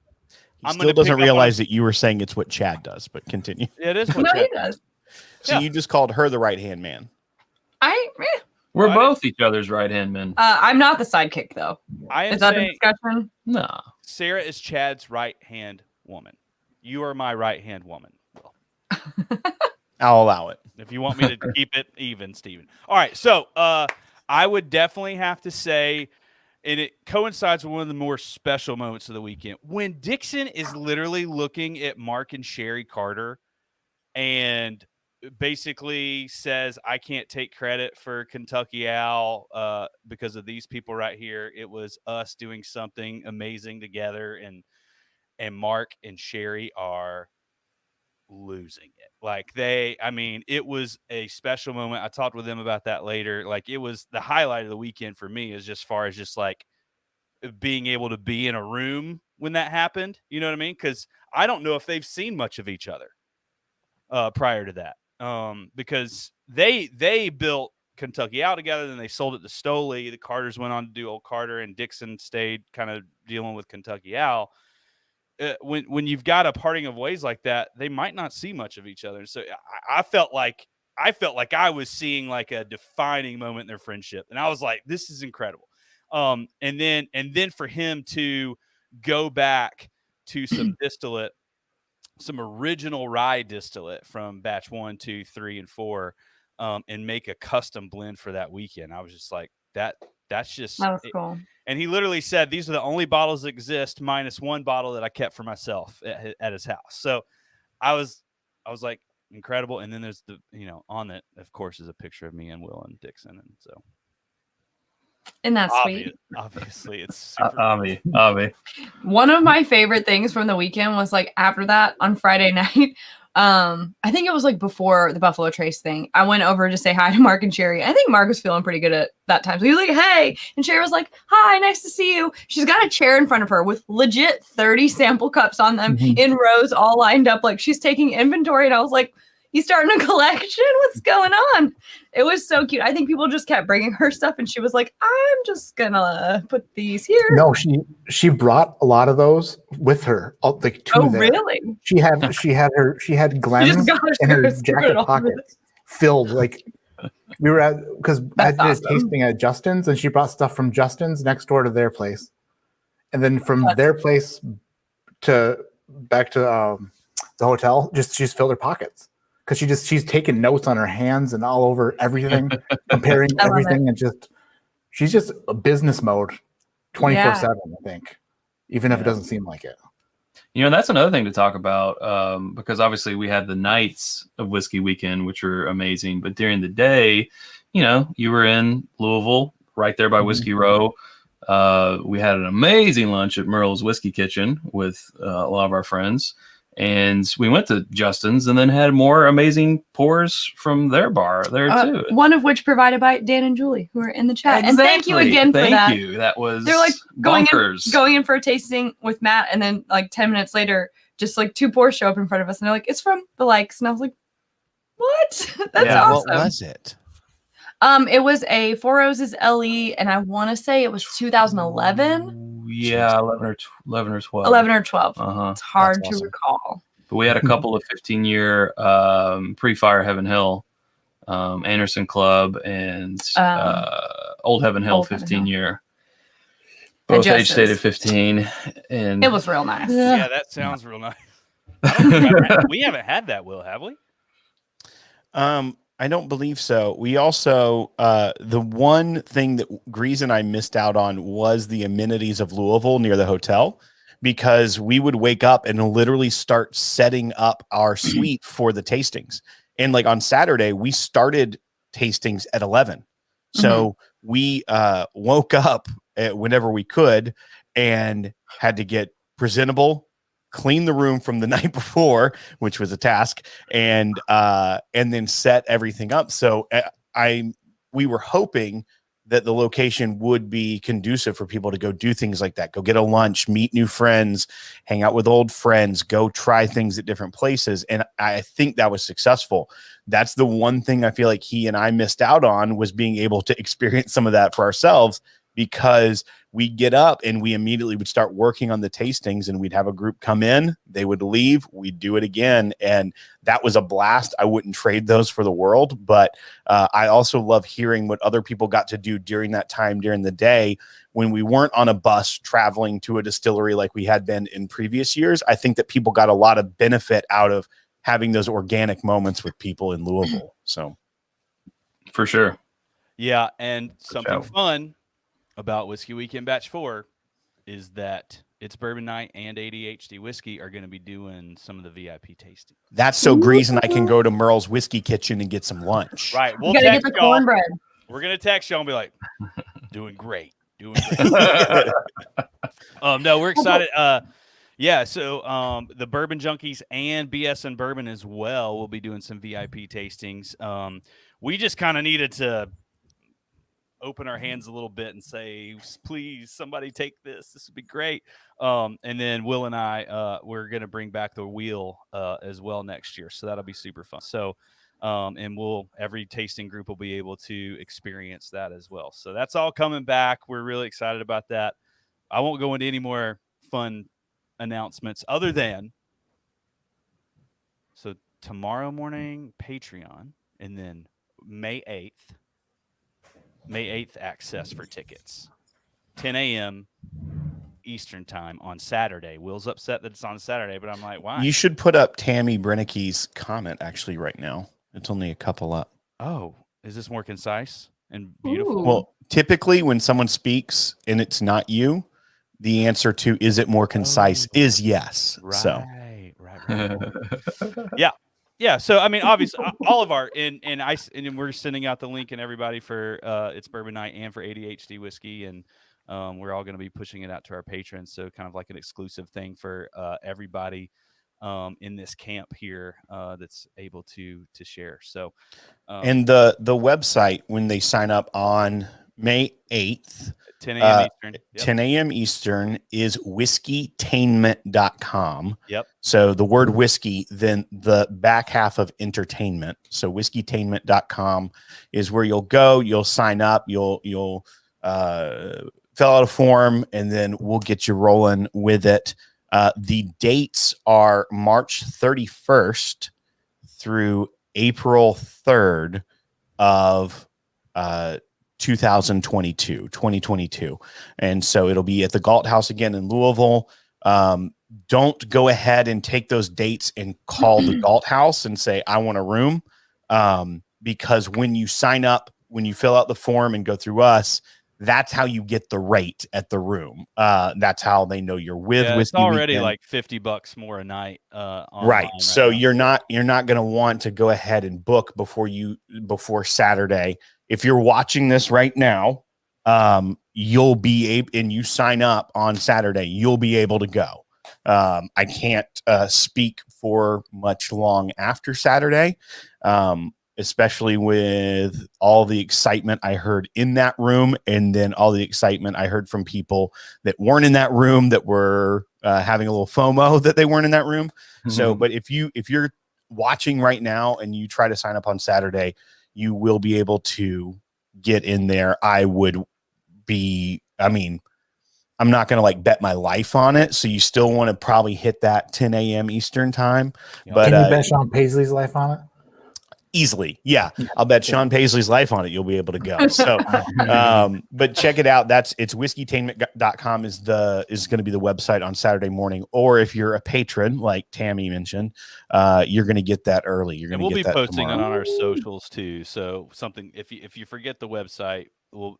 He still doesn't realize that you were saying it's what Chad does, but continue. It is what Chad does. So you just called her the right-hand man. We're both each other's right-hand men. I'm not the sidekick, though. Is that a discussion? No. Sarah is Chad's right-hand woman. You are my right-hand woman. I'll allow it. If you want me to keep it even, Steven. All right, so I would definitely have to say, and it coincides with one of the more special moments of the weekend, when Dixon is literally looking at Mark and Sherry Carter and basically says, I can't take credit for Kentucky Owl because of these people right here. It was us doing something amazing together, and Mark and Sherry are losing it. Like it was a special moment. I talked with them about that later. Like it was the highlight of the weekend for me, is just far as just like being able to be in a room when that happened. You know what I mean? Because I don't know if they've seen much of each other prior to that, because they built Kentucky out together, then they sold it to Stoley. The Carters went on to do Old Carter, and Dixon stayed kind of dealing with Kentucky Al. When you've got a parting of ways like that, they might not see much of each other. So I felt like I was seeing like a defining moment in their friendship, and I was like, this is incredible. And then for him to go back to some distillate, some original rye distillate from batch 1, 2, 3, and 4, and make a custom blend for that weekend. I was just like, that's just That was cool. And he literally said, these are the only bottles that exist, minus one bottle that I kept for myself at his house. So I was like, incredible. And then there's the, on it, of course, is a picture of me and Will and Dixon. And so. And that's sweet. Obviously, it's super Avi. One of my favorite things from the weekend was like after that on Friday night. I think it was like before the Buffalo Trace thing. I went over to say hi to Mark and Sherry. I think Mark was feeling pretty good at that time. So he was like, hey. And Sherry was like, hi, nice to see you. She's got a chair in front of her with legit 30 sample cups on them in rows, all lined up. Like she's taking inventory. And I was like, you starting a collection? What's going on? It was so cute. I think people just kept bringing her stuff, and she was like, I'm just gonna put these here. No, she brought a lot of those with her, like two. Oh, there. Really? She had Glenn's in her jacket pockets filled. Like we were because I did a tasting at Justin's, and she brought stuff from Justin's next door to their place, and then from their place back to the hotel. She's filled her pockets. Because she's taking notes on her hands and all over everything, comparing everything, and she's just a business mode 24/7, I think, even if it doesn't seem like it. That's another thing to talk about, because obviously we had the nights of Whiskey Weekend, which were amazing, but during the day, you were in Louisville, right there by Whiskey Row. We had an amazing lunch at Merle's Whiskey Kitchen with a lot of our friends. And we went to Justin's and then had more amazing pours from their bar there too. One of which provided by Dan and Julie, who are in the chat. Exactly. And thank you again for that. Thank you. That was they're like going in for a tasting with Matt, and then like 10 minutes later, just like 2 pours show up in front of us, and they're like, "It's from the likes," and I was like, "What? That's awesome." What was it? It was a Four Roses LE, and I want to say it was 2011. Yeah, 11 or 12. 11 or 12. It's hard to recall. But we had a couple of 15-year pre-Fire Heaven Hill, Anderson Club, and Old Heaven Hill 15-year. Both age stated 15, and it was real nice. Yeah, that sounds real nice. We haven't had that, Will, have we? I don't believe so. We also, the one thing that Greeze and I missed out on was the amenities of Louisville near the hotel, because we would wake up and literally start setting up our suite for the tastings. And like on Saturday, we started tastings at 11. So we woke up whenever we could and had to get presentable, clean the room from the night before, which was a task, and then set everything up. So we were hoping that the location would be conducive for people to go do things like that, go get a lunch, meet new friends, hang out with old friends, go try things at different places. And I think that was successful. That's the one thing I feel like he and I missed out on, was being able to experience some of that for ourselves, because we get up and we immediately would start working on the tastings, and we'd have a group come in, they would leave, we'd do it again. And that was a blast. I wouldn't trade those for the world, but I also love hearing what other people got to do during that time during the day when we weren't on a bus traveling to a distillery like we had been in previous years. I think that people got a lot of benefit out of having those organic moments with people in Louisville. So for sure. Yeah. And something fun about Whiskey Weekend Batch 4 is that It's Bourbon Night and ADHD Whiskey are going to be doing some of the VIP tasting. That's so Greeze and I can go to Merle's Whiskey Kitchen and get some lunch. Right. We'll get the cornbread. We're going to text y'all and be like, doing great. No, we're excited. Yeah, so the Bourbon Junkies and BS and Bourbon as well will be doing some VIP tastings. We just kind of needed to open our hands a little bit and say, please, somebody take this. This would be great. And then Will and I, we're going to bring back the wheel as well next year. So that'll be super fun. So, and every tasting group will be able to experience that as well. So that's all coming back. We're really excited about that. I won't go into any more fun announcements other than, so tomorrow morning, Patreon, and then May 8th access for tickets, 10 a.m. Eastern time on Saturday. Will's upset that it's on Saturday, but I'm like, why? You should put up Tammy Brennicke's comment actually right now. It's only a couple up. Oh, is this more concise and beautiful? Ooh. Well, typically when someone speaks and it's not you, the answer to is it more concise is yes. Right, So right. Yeah. So I mean, obviously, all of our and we're sending out the link and everybody for it's Bourbon Night and for ADHD whiskey, and we're all going to be pushing it out to our patrons. So kind of like an exclusive thing for everybody in this camp here that's able to share. So and the website when they sign up on May 8th, 10 a.m. Eastern. Yep. 10 a.m. Eastern is whiskeytainment.com. Yep. So the word whiskey, then the back half of entertainment. So whiskeytainment.com is where you'll go. You'll sign up. You'll fill out a form, and then we'll get you rolling with it. The dates are March 31st through April 3rd of 2022. And so it'll be at the Galt House again in Louisville. Don't go ahead and take those dates and call the Galt House and say, I want a room. Because when you sign up, when you fill out the form and go through us, that's how you get the rate at the room. That's how they know you're with Whiskey it's already Weekend. like $50 more a night. Right. So you're not going to want to go ahead and book before Saturday. If you're watching this right now, you'll be able, and you sign up on Saturday, you'll be able to go. I can't speak for much long after Saturday, especially with all the excitement I heard in that room, and then all the excitement I heard from people that weren't in that room that were having a little FOMO that they weren't in that room. Mm-hmm. So, but if you're watching right now and you try to sign up on Saturday, you will be able to get in there. I'm not going to like bet my life on it. So you still want to probably hit that 10 a.m. Eastern time. Yeah. But can you bet Sean Paisley's life on it? Easily. Yeah. I'll bet Sean Paisley's life on it. You'll be able to go. So, but check it out. It's whiskeytainment.com is going to be the website on Saturday morning. Or if you're a patron, like Tammy mentioned, you're going to get that early. We'll be posting it on our socials too. So something, if you forget the website,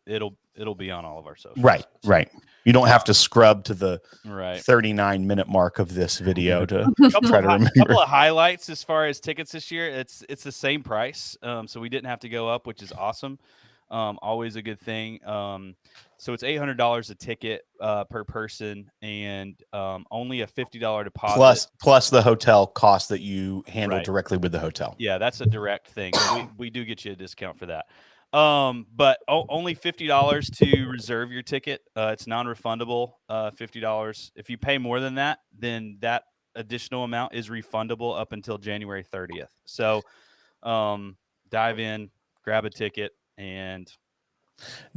it'll be on all of our socials. Right. Right. You don't have to scrub to the 39-minute mark of this video to try to remember. A couple of highlights as far as tickets this year. It's the same price, so we didn't have to go up, which is awesome. Always a good thing. So it's $800 a ticket per person, and only a $50 deposit plus the hotel cost that you handle directly with the hotel. Yeah, that's a direct thing. We do get you a discount for that. But only $50 to reserve your ticket. It's non-refundable. $50. If you pay more than that, then that additional amount is refundable up until January 30th. So dive in, grab a ticket, and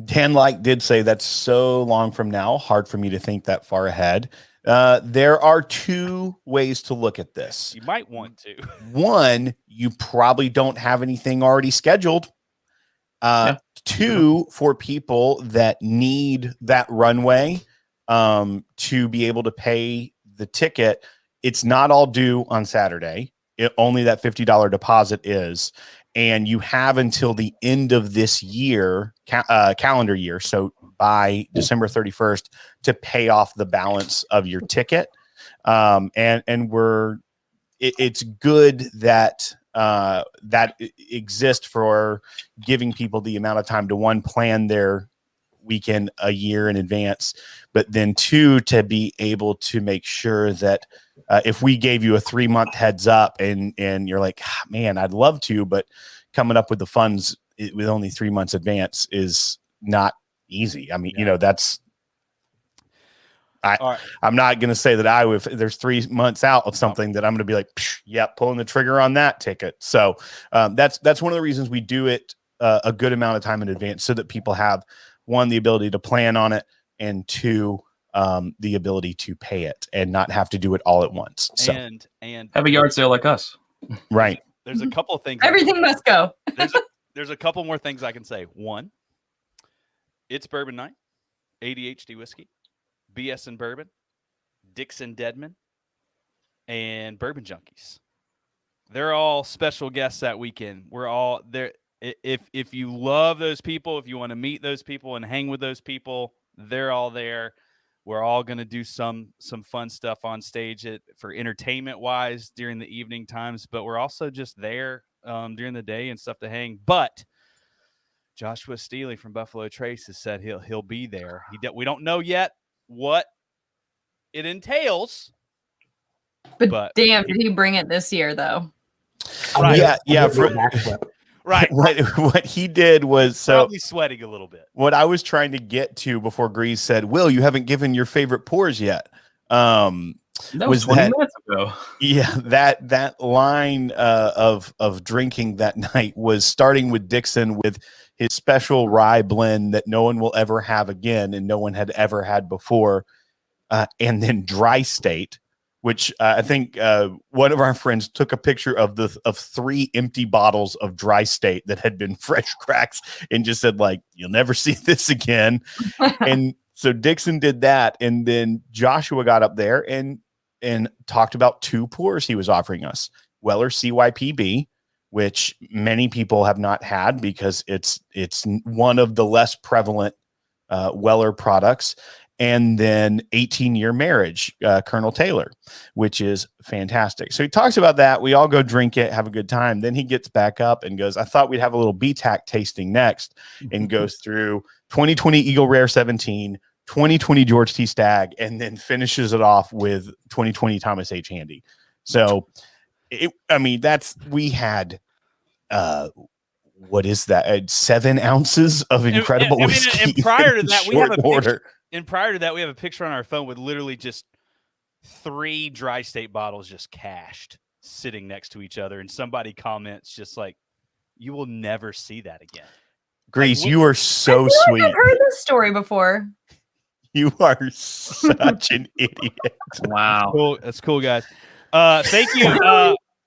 Dan did say that's so long from now, hard for me to think that far ahead. There are two ways to look at this. You might want to. One, you probably don't have anything already scheduled. Two, for people that need that runway to be able to pay the ticket, it's not all due on Saturday. Only that $50 deposit is, and you have until the end of this year, calendar year, so by December 31st, to pay off the balance of your ticket. It's good that that exists for giving people the amount of time to plan their weekend a year in advance, but then 2, to be able to make sure that if we gave you a 3-month heads up and you're like, man, I'd love to, but coming up with the funds with only 3 months advance is not easy. I mean, that's, I'm not going to say that if there's 3 months out of something that I'm going to be like, pulling the trigger on that ticket. So that's one of the reasons we do it a good amount of time in advance, so that people have, 1, the ability to plan on it, and 2, the ability to pay it and not have to do it all at once. So and have a yard sale like us. Right. There's a couple of things. Everything must go. There's a couple more things I can say. 1, it's bourbon night, ADHD whiskey, BS and bourbon, Dixon Deadman, and Bourbon Junkies. They're all special guests that weekend. We're all there. If you love those people, if you want to meet those people and hang with those people, they're all there. We're all going to do some fun stuff on stage for entertainment wise during the evening times, but we're also just there during the day and stuff to hang. But Joshua Steely from Buffalo Trace has said he'll be there. We don't know yet what it entails, but damn, did he bring it this year though? Right. Yeah. Right. What he did was probably sweating a little bit. What I was trying to get to before Greeze said, "Will, you haven't given your favorite pours yet." That was 20 minutes ago. Yeah, that line of drinking that night was starting with Dixon with his special rye blend that no one will ever have again and no one had ever had before, and then Dry State, which I think one of our friends took a picture of 3 empty bottles of Dry State that had been fresh cracks and just said, like, you'll never see this again. And so Dixon did that, and then Joshua got up there and talked about 2 pours he was offering us. Weller CYPB, which many people have not had because it's one of the less prevalent Weller products. And then 18-year marriage, Colonel Taylor, which is fantastic. So he talks about that. We all go drink it, have a good time. Then he gets back up and goes, I thought we'd have a little BTAC tasting next, and goes through 2020 Eagle Rare 17, 2020 George T. Stagg, and then finishes it off with 2020 Thomas H. Handy. So, we had, what is that? 7 ounces of incredible whiskey. And prior to that, we have a order. Picture. And prior to that, we have a picture on our phone with literally just 3 Dry State bottles just cached sitting next to each other. And somebody comments just like, you will never see that again. Grease, you are so sweet. I've heard this story before. You are such an idiot. Wow. That's cool, guys. Thank you.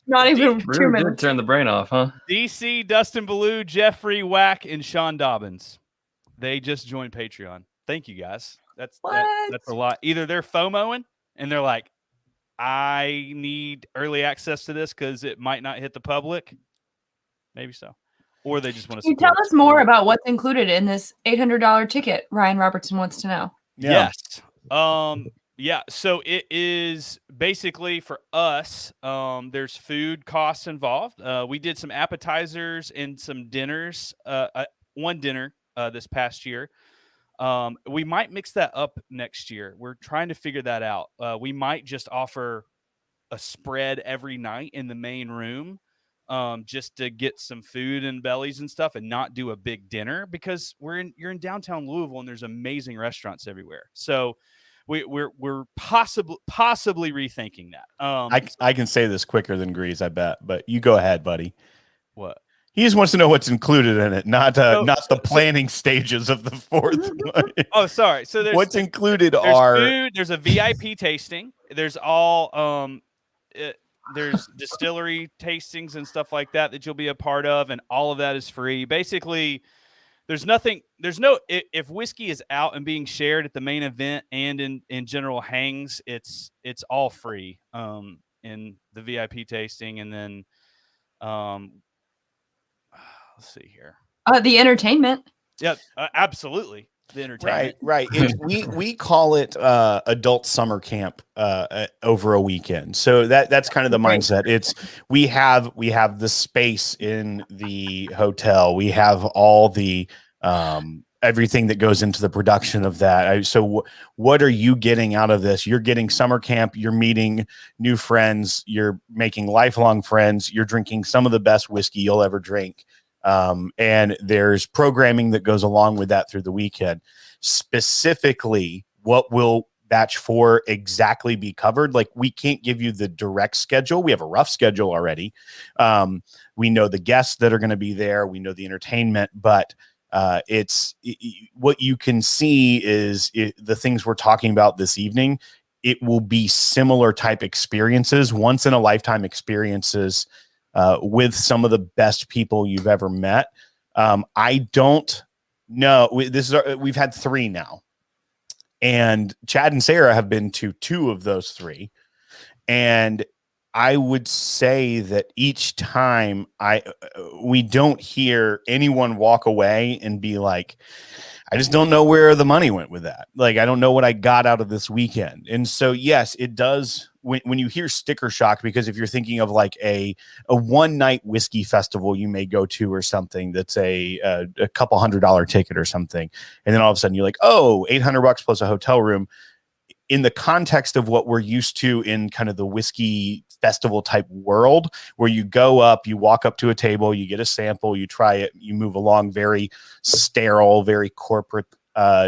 Not even 2 really minutes. Turn the brain off, huh? DC, Dustin Ballou, Jeffrey Wack, and Sean Dobbins. They just joined Patreon. Thank you, guys. That's a lot. Either they're FOMOing and they're like, I need early access to this because it might not hit the public. Maybe so. Or they just want to. Can you tell us more about what's included in this $800 ticket? Ryan Robertson wants to know. Yeah. Yes. Yeah. So it is basically for us. There's food costs involved. We did some appetizers and some dinners. One dinner this past year. We might mix that up next year. We're trying to figure that out. We might just offer a spread every night in the main room, just to get some food and bellies and stuff, and not do a big dinner because you're in downtown Louisville and there's amazing restaurants everywhere. So we're possibly rethinking that. I can say this quicker than Grease, I bet, but you go ahead, buddy. What? He just wants to know what's included in it, not the planning stages of the 4th one. Oh, sorry. So there's what's included there's are food, there's a VIP tasting. There's all there's distillery tastings and stuff like that you'll be a part of, and all of that is free. Basically, if whiskey is out and being shared at the main event and in general hangs, it's all free in the VIP tasting, and then let's see here. The entertainment. Yep, absolutely. The entertainment. Right. We call it adult summer camp over a weekend. So that's kind of the mindset. We have the space in the hotel. We have all the everything that goes into the production of that. So what are you getting out of this? You're getting summer camp, you're meeting new friends, you're making lifelong friends, you're drinking some of the best whiskey you'll ever drink. And there's programming that goes along with that through the weekend. Specifically, what will batch 4 exactly be covered? Like, we can't give you the direct schedule. We have a rough schedule already. We know the guests that are going to be there. We know the entertainment, but what you can see is the things we're talking about this evening. It will be similar type experiences, once in a lifetime experiences, with some of the best people you've ever met. I don't know. We've had 3 now, and Chad and Sarah have been to 2 of those 3. And I would say that each time we don't hear anyone walk away and be like, I just don't know where the money went with that. Like, I don't know what I got out of this weekend. And so, yes, it does. When you hear sticker shock, because if you're thinking of like a one night whiskey festival you may go to or something, that's a couple $100 ticket or something. And then all of a sudden you're like, oh, $800 plus a hotel room. In the context of what we're used to in kind of the whiskey festival type world, where you go up, you walk up to a table, you get a sample, you try it, you move along, very sterile, very corporate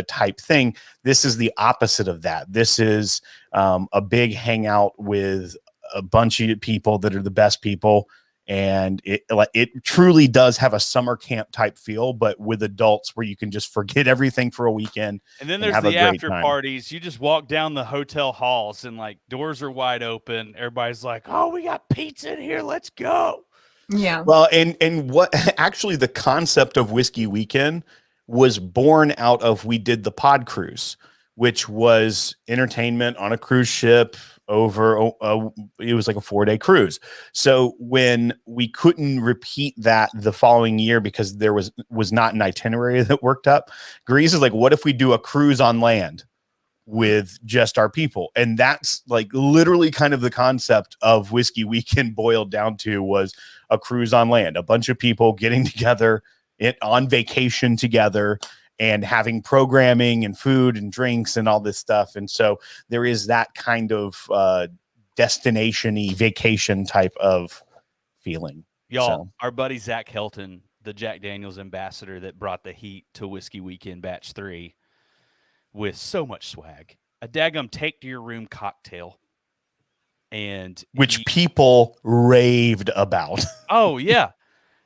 type thing. This is the opposite of that. This is a big hangout with a bunch of people that are the best people. And it truly does have a summer camp type feel, but with adults, where you can just forget everything for a weekend. And then there's the after parties. You just walk down the hotel halls and like doors are wide open. Everybody's like, oh, we got pizza in here. Let's go. Yeah. Well, and what actually the concept of Whiskey Weekend was born out of, we did the pod cruise, which was entertainment on a cruise ship over it was like a 4-day cruise. So when we couldn't repeat that the following year because there was not an itinerary that worked up, Greeze is like, what if we do a cruise on land with just our people? And that's like literally kind of the concept of Whiskey Weekend boiled down to, was a cruise on land, a bunch of people getting together on vacation together and having programming and food and drinks and all this stuff. And so there is that kind of destination-y vacation type of feeling. Y'all, our buddy Zach Helton, the Jack Daniels ambassador that brought the heat to Whiskey Weekend Batch 3 with so much swag, a daggum take to your room cocktail. And which people raved about. Oh, yeah.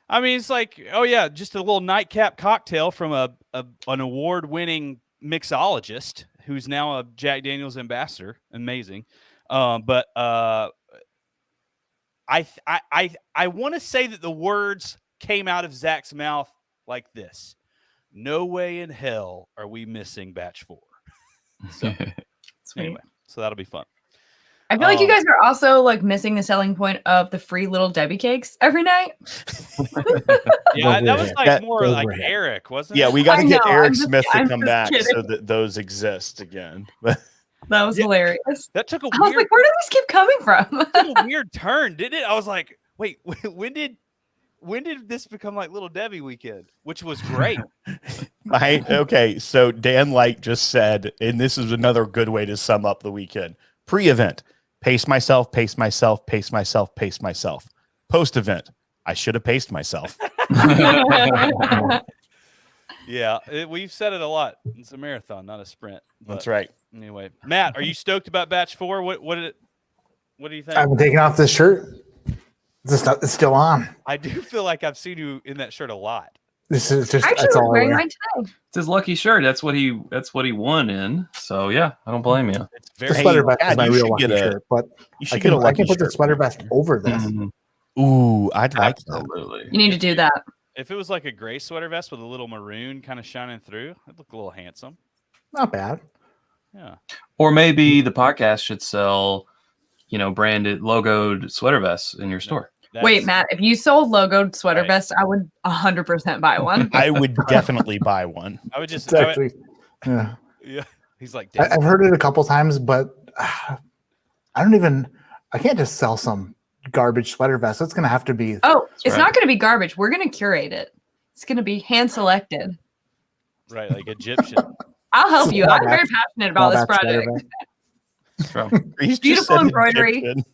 I mean, it's like, oh, yeah, just a little nightcap cocktail from an award-winning mixologist who's now a Jack Daniels ambassador. Amazing. But I want to say that the words came out of Zach's mouth like this: no way in hell are we missing Batch 4. So anyway, so that'll be fun. I feel like you guys are also like missing the selling point of the free little Debbie cakes every night. Yeah, that was like more like Eric, wasn't it? Yeah, we got to get Eric Smith to come back so that those exist again. That was hilarious. That took a I was like, where did this keep coming from? took a weird turn, didn't it? I was like, wait, when did this become like Little Debbie Weekend? Which was great. Okay, so Dan Light just said, and this is another good way to sum up the weekend. Pre-event: pace myself, pace myself, pace myself, pace myself. Post-event: I should have paced myself. Yeah, we've said it a lot. It's a marathon, not a sprint. That's right. Anyway, Matt, are you stoked about Batch 4? What do you think? I've been taking off this shirt. It's still on. I do feel like I've seen you in that shirt a lot. This is just Actually, that's I was all. wearing mine today. It's his lucky shirt. That's what he won in. So yeah, I don't blame you. It's The very sweater vest Dad, is my you real should lucky get a- shirt, but You should I get a can lucky put the shirt. sweater vest over this. Ooh, I'd like that. Absolutely. You need to do that. If it was like a gray sweater vest with a little maroon kind of shining through, it'd look a little handsome. Not bad. Yeah. Or maybe the podcast should sell, branded, logoed sweater vests in your store. Wait, Matt, if you sold logoed sweater Right. vests, I would 100% buy one. I would definitely buy one. I would just It's actually, yeah. yeah. He's like, I've heard it a couple times, but I can't just sell some garbage sweater vest. It's going to have to be. Oh, it's right. not going to be garbage. We're going to curate it. It's going to be hand selected. Right, like Egyptian. I'll help you. Small I'm very batch- passionate about this small batch project. He's just Beautiful said embroidery. Egyptian.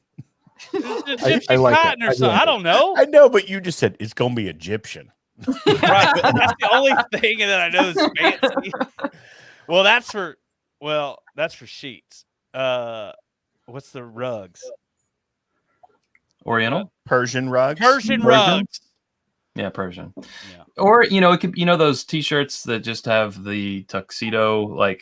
Egyptian like cotton it. or I do something. like I don't know. I know, but you just said it's gonna be Egyptian. Right, but that's the only thing that I know is fancy. Well, that's for sheets. What's the rugs? Oriental? Persian rugs. Persian Persian? rugs. Yeah, Persian. Yeah. Or it could those T-shirts that just have the tuxedo like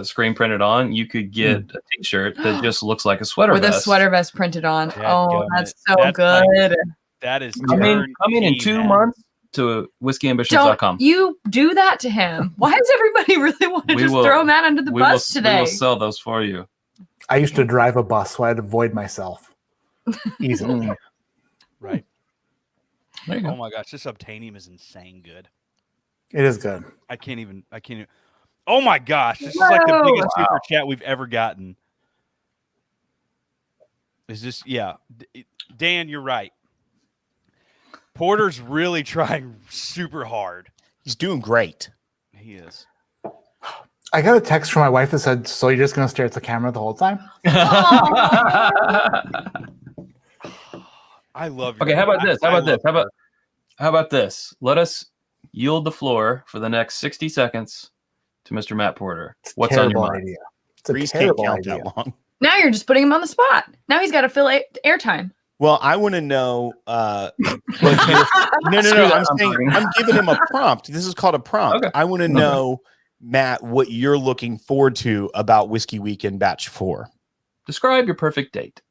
screen printed on. You could get a T-shirt that just looks like a sweater With vest. a sweater vest printed on. Dadgummit. That's so That's good. That is Coming in 2 turnkey, months to whiskeyambitions.com. Don't you do that to him. Why does everybody really want to throw Matt under the bus today? We will sell those for you. I used to drive a bus, so I had to avoid myself easily. Right. There you go. Oh my gosh, this Obtainium is insane good. It is good. I can't even. Oh my gosh, this is like the Whoa. biggest super chat we've ever gotten. Is this? Yeah, Dan, you're right. Porter's really trying super hard. He's doing great. He is. I got a text from my wife that said, "So you're just gonna stare at the camera the whole time?" I love you. Okay, how about this? How about this? Let us yield the floor for the next 60 seconds to Mr. Matt Porter. It's a What's on your terrible mind? idea. It's a Grease can't terrible count idea. that long. Now you're just putting him on the spot. Now he's got to fill airtime. Well, I want to know. No. Screw that, I'm giving him a prompt. This is called a prompt. Okay. I want to know, Matt, what you're looking forward to about Whiskey Weekend Batch 4. Describe your perfect date.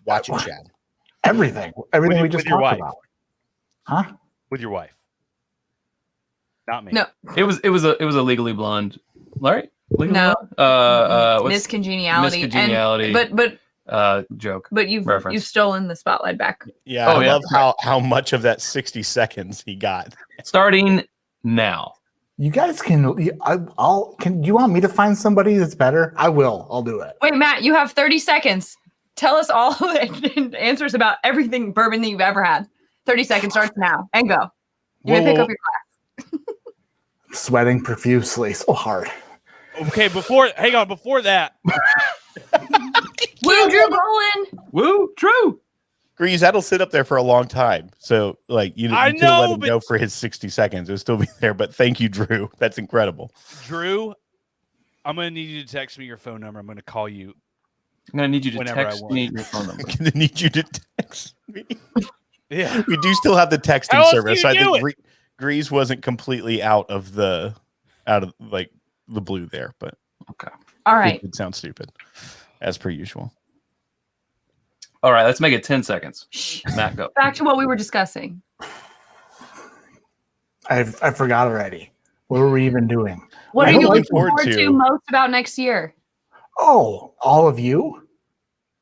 Watch it, Chad. Everything we just with your talked wife. about. Huh? With your wife, not me. No. It was a Legally Blonde, Larry. Legally No. Blonde? Miss Congeniality. Miscongeniality. But Joke. you've Reference. stolen the spotlight back. Yeah, Oh, I yeah. love how much of that 60 seconds he got. Starting now. You guys can. Can you want me to find somebody that's better? I will. I'll do it. Wait, Matt, you have 30 seconds. Tell us all the answers about everything bourbon that you've ever had. 30 seconds starts now and go. You may pick up your glass. Sweating profusely, so hard. Okay, before that, Woo, Drew Bolin. Woo, true. Grease, that'll sit up there for a long time. So, like, you I could've let know, him but- go for his 60 seconds. It'll still be there. But thank you, Drew. That's incredible. Drew, I'm gonna need you to text me your phone number. I'm gonna call you. I'm gonna need you to Whenever I text want. me your phone number. I'm going to need you to text me. Yeah. We do still have the texting How else do service. you So I do think Grease wasn't completely out of like the blue there, but All right. it would sound stupid as per usual. All right, let's make it 10 seconds. Shh. Matt, go. Back to what we were discussing. I forgot already. What were we even doing? What I are don't you look looking forward forward to- to most about next year? Oh, all of you,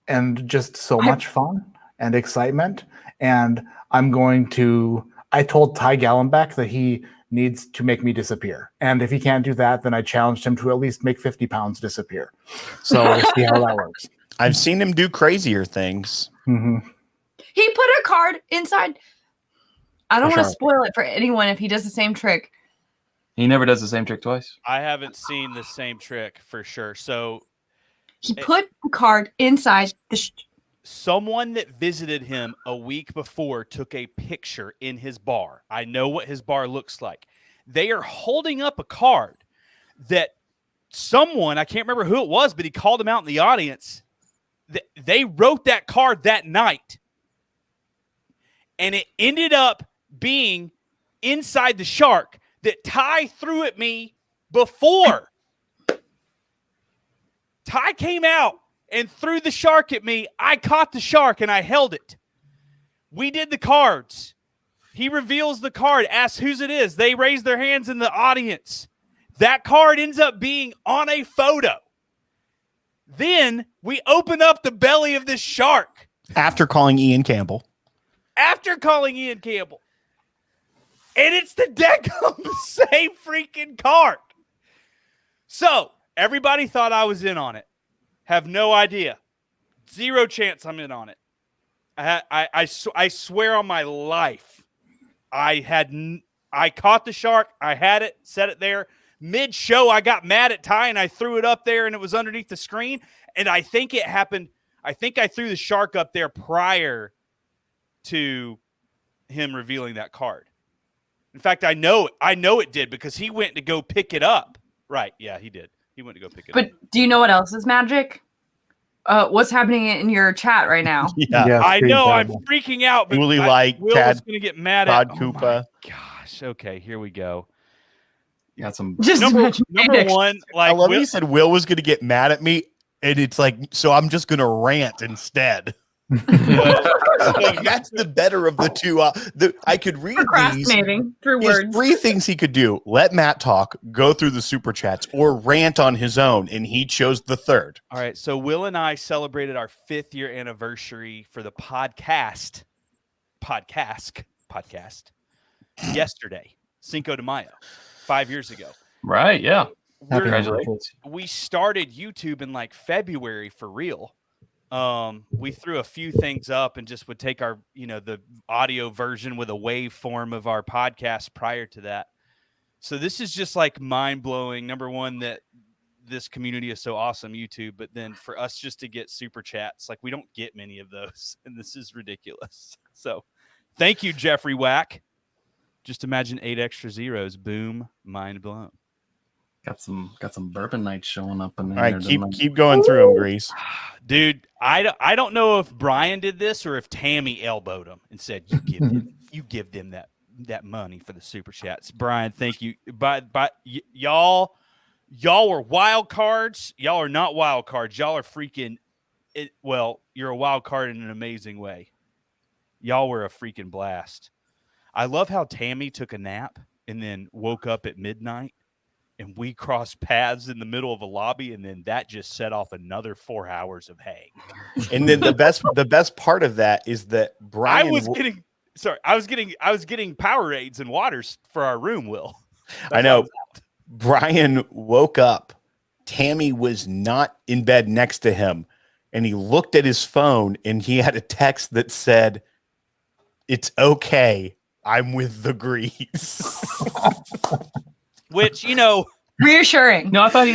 and just so much fun and excitement. And I told Ty Gallenbeck that he needs to make me disappear. And if he can't do that, then I challenged him to at least make 50 pounds disappear. So we'll see how that works. I've seen him do crazier things. hmm He put a card inside. I don't For want to sure. spoil it for anyone if he does the same trick. He never does the same trick twice. I haven't seen the same trick for sure. So He put the card inside the. someone that visited him a week before took a picture in his bar. I know what his bar looks like. They are holding up a card that someone, I can't remember who it was, but he called him out in the audience. They wrote that card that night. And it ended up being inside the shark that Ty threw at me before. Ty came out and threw the shark at me. I caught the shark and I held it. We did the cards. He reveals the card, asks whose it is. They raise their hands in the audience. That card ends up being on a photo. Then we open up the belly of this shark. After calling Ian Campbell. After calling Ian Campbell. And it's the Deckham same freaking card. So, everybody thought I was in on it. Have no idea. Zero chance I'm in on it. I swear on my life, I had I caught the shark. I had it, set it there. Mid-show, I got mad at Ty, and I threw it up there, and it was underneath the screen. And I think it happened. I think I threw the shark up there prior to him revealing that card. In fact, I know it did because he went to go pick it up. Right. Yeah, he did. He went to go pick it up. But do you know what else is magic? What's happening in your chat right now? Yeah. I know. I'm freaking out. But Really Will was going to get mad at Todd Koopa. Oh gosh. Okay, here we go. Got some. Just Number imagine one, I like love he said Will was going to get mad at me, and it's like, so I'm just going to rant instead. Like, that's the better of the two. I could read these. procrastinating through There's words. 3 things he could do: let Matt talk, go through the super chats, or rant on his own, and he chose the third. All right, so Will and I celebrated our 5th year anniversary for the podcast yesterday, Cinco de Mayo, 5 years ago. Right. Yeah. Congratulations. We started YouTube in like February for real. We threw a few things up and just would take our, the audio version with a waveform of our podcast prior to that. So this is just like mind blowing. Number one, that this community is so awesome, YouTube, but then for us just to get super chats, like we don't get many of those, and this is ridiculous. So thank you, Jeffrey Wack. Just imagine 8 extra zeros. Boom. Mind blown. Got some bourbon nights showing up in there. All right, keep going through them, Grease. Dude, I don't know if Brian did this or if Tammy elbowed him and said, you give them that money for the super chats. Brian, thank you. But y'all were wild cards. Y'all are not wild cards. Y'all are freaking it. Well, you're a wild card in an amazing way. Y'all were a freaking blast. I love how Tammy took a nap and then woke up at midnight. And we crossed paths in the middle of a lobby, and then that just set off another 4 hours of hang. And then the best part of that is that Brian I was getting Powerades and waters for our room, Will. I know. Brian woke up. Tammy was not in bed next to him, and he looked at his phone, and he had a text that said, "It's okay. I'm with the Grease." Which, Reassuring. No, I thought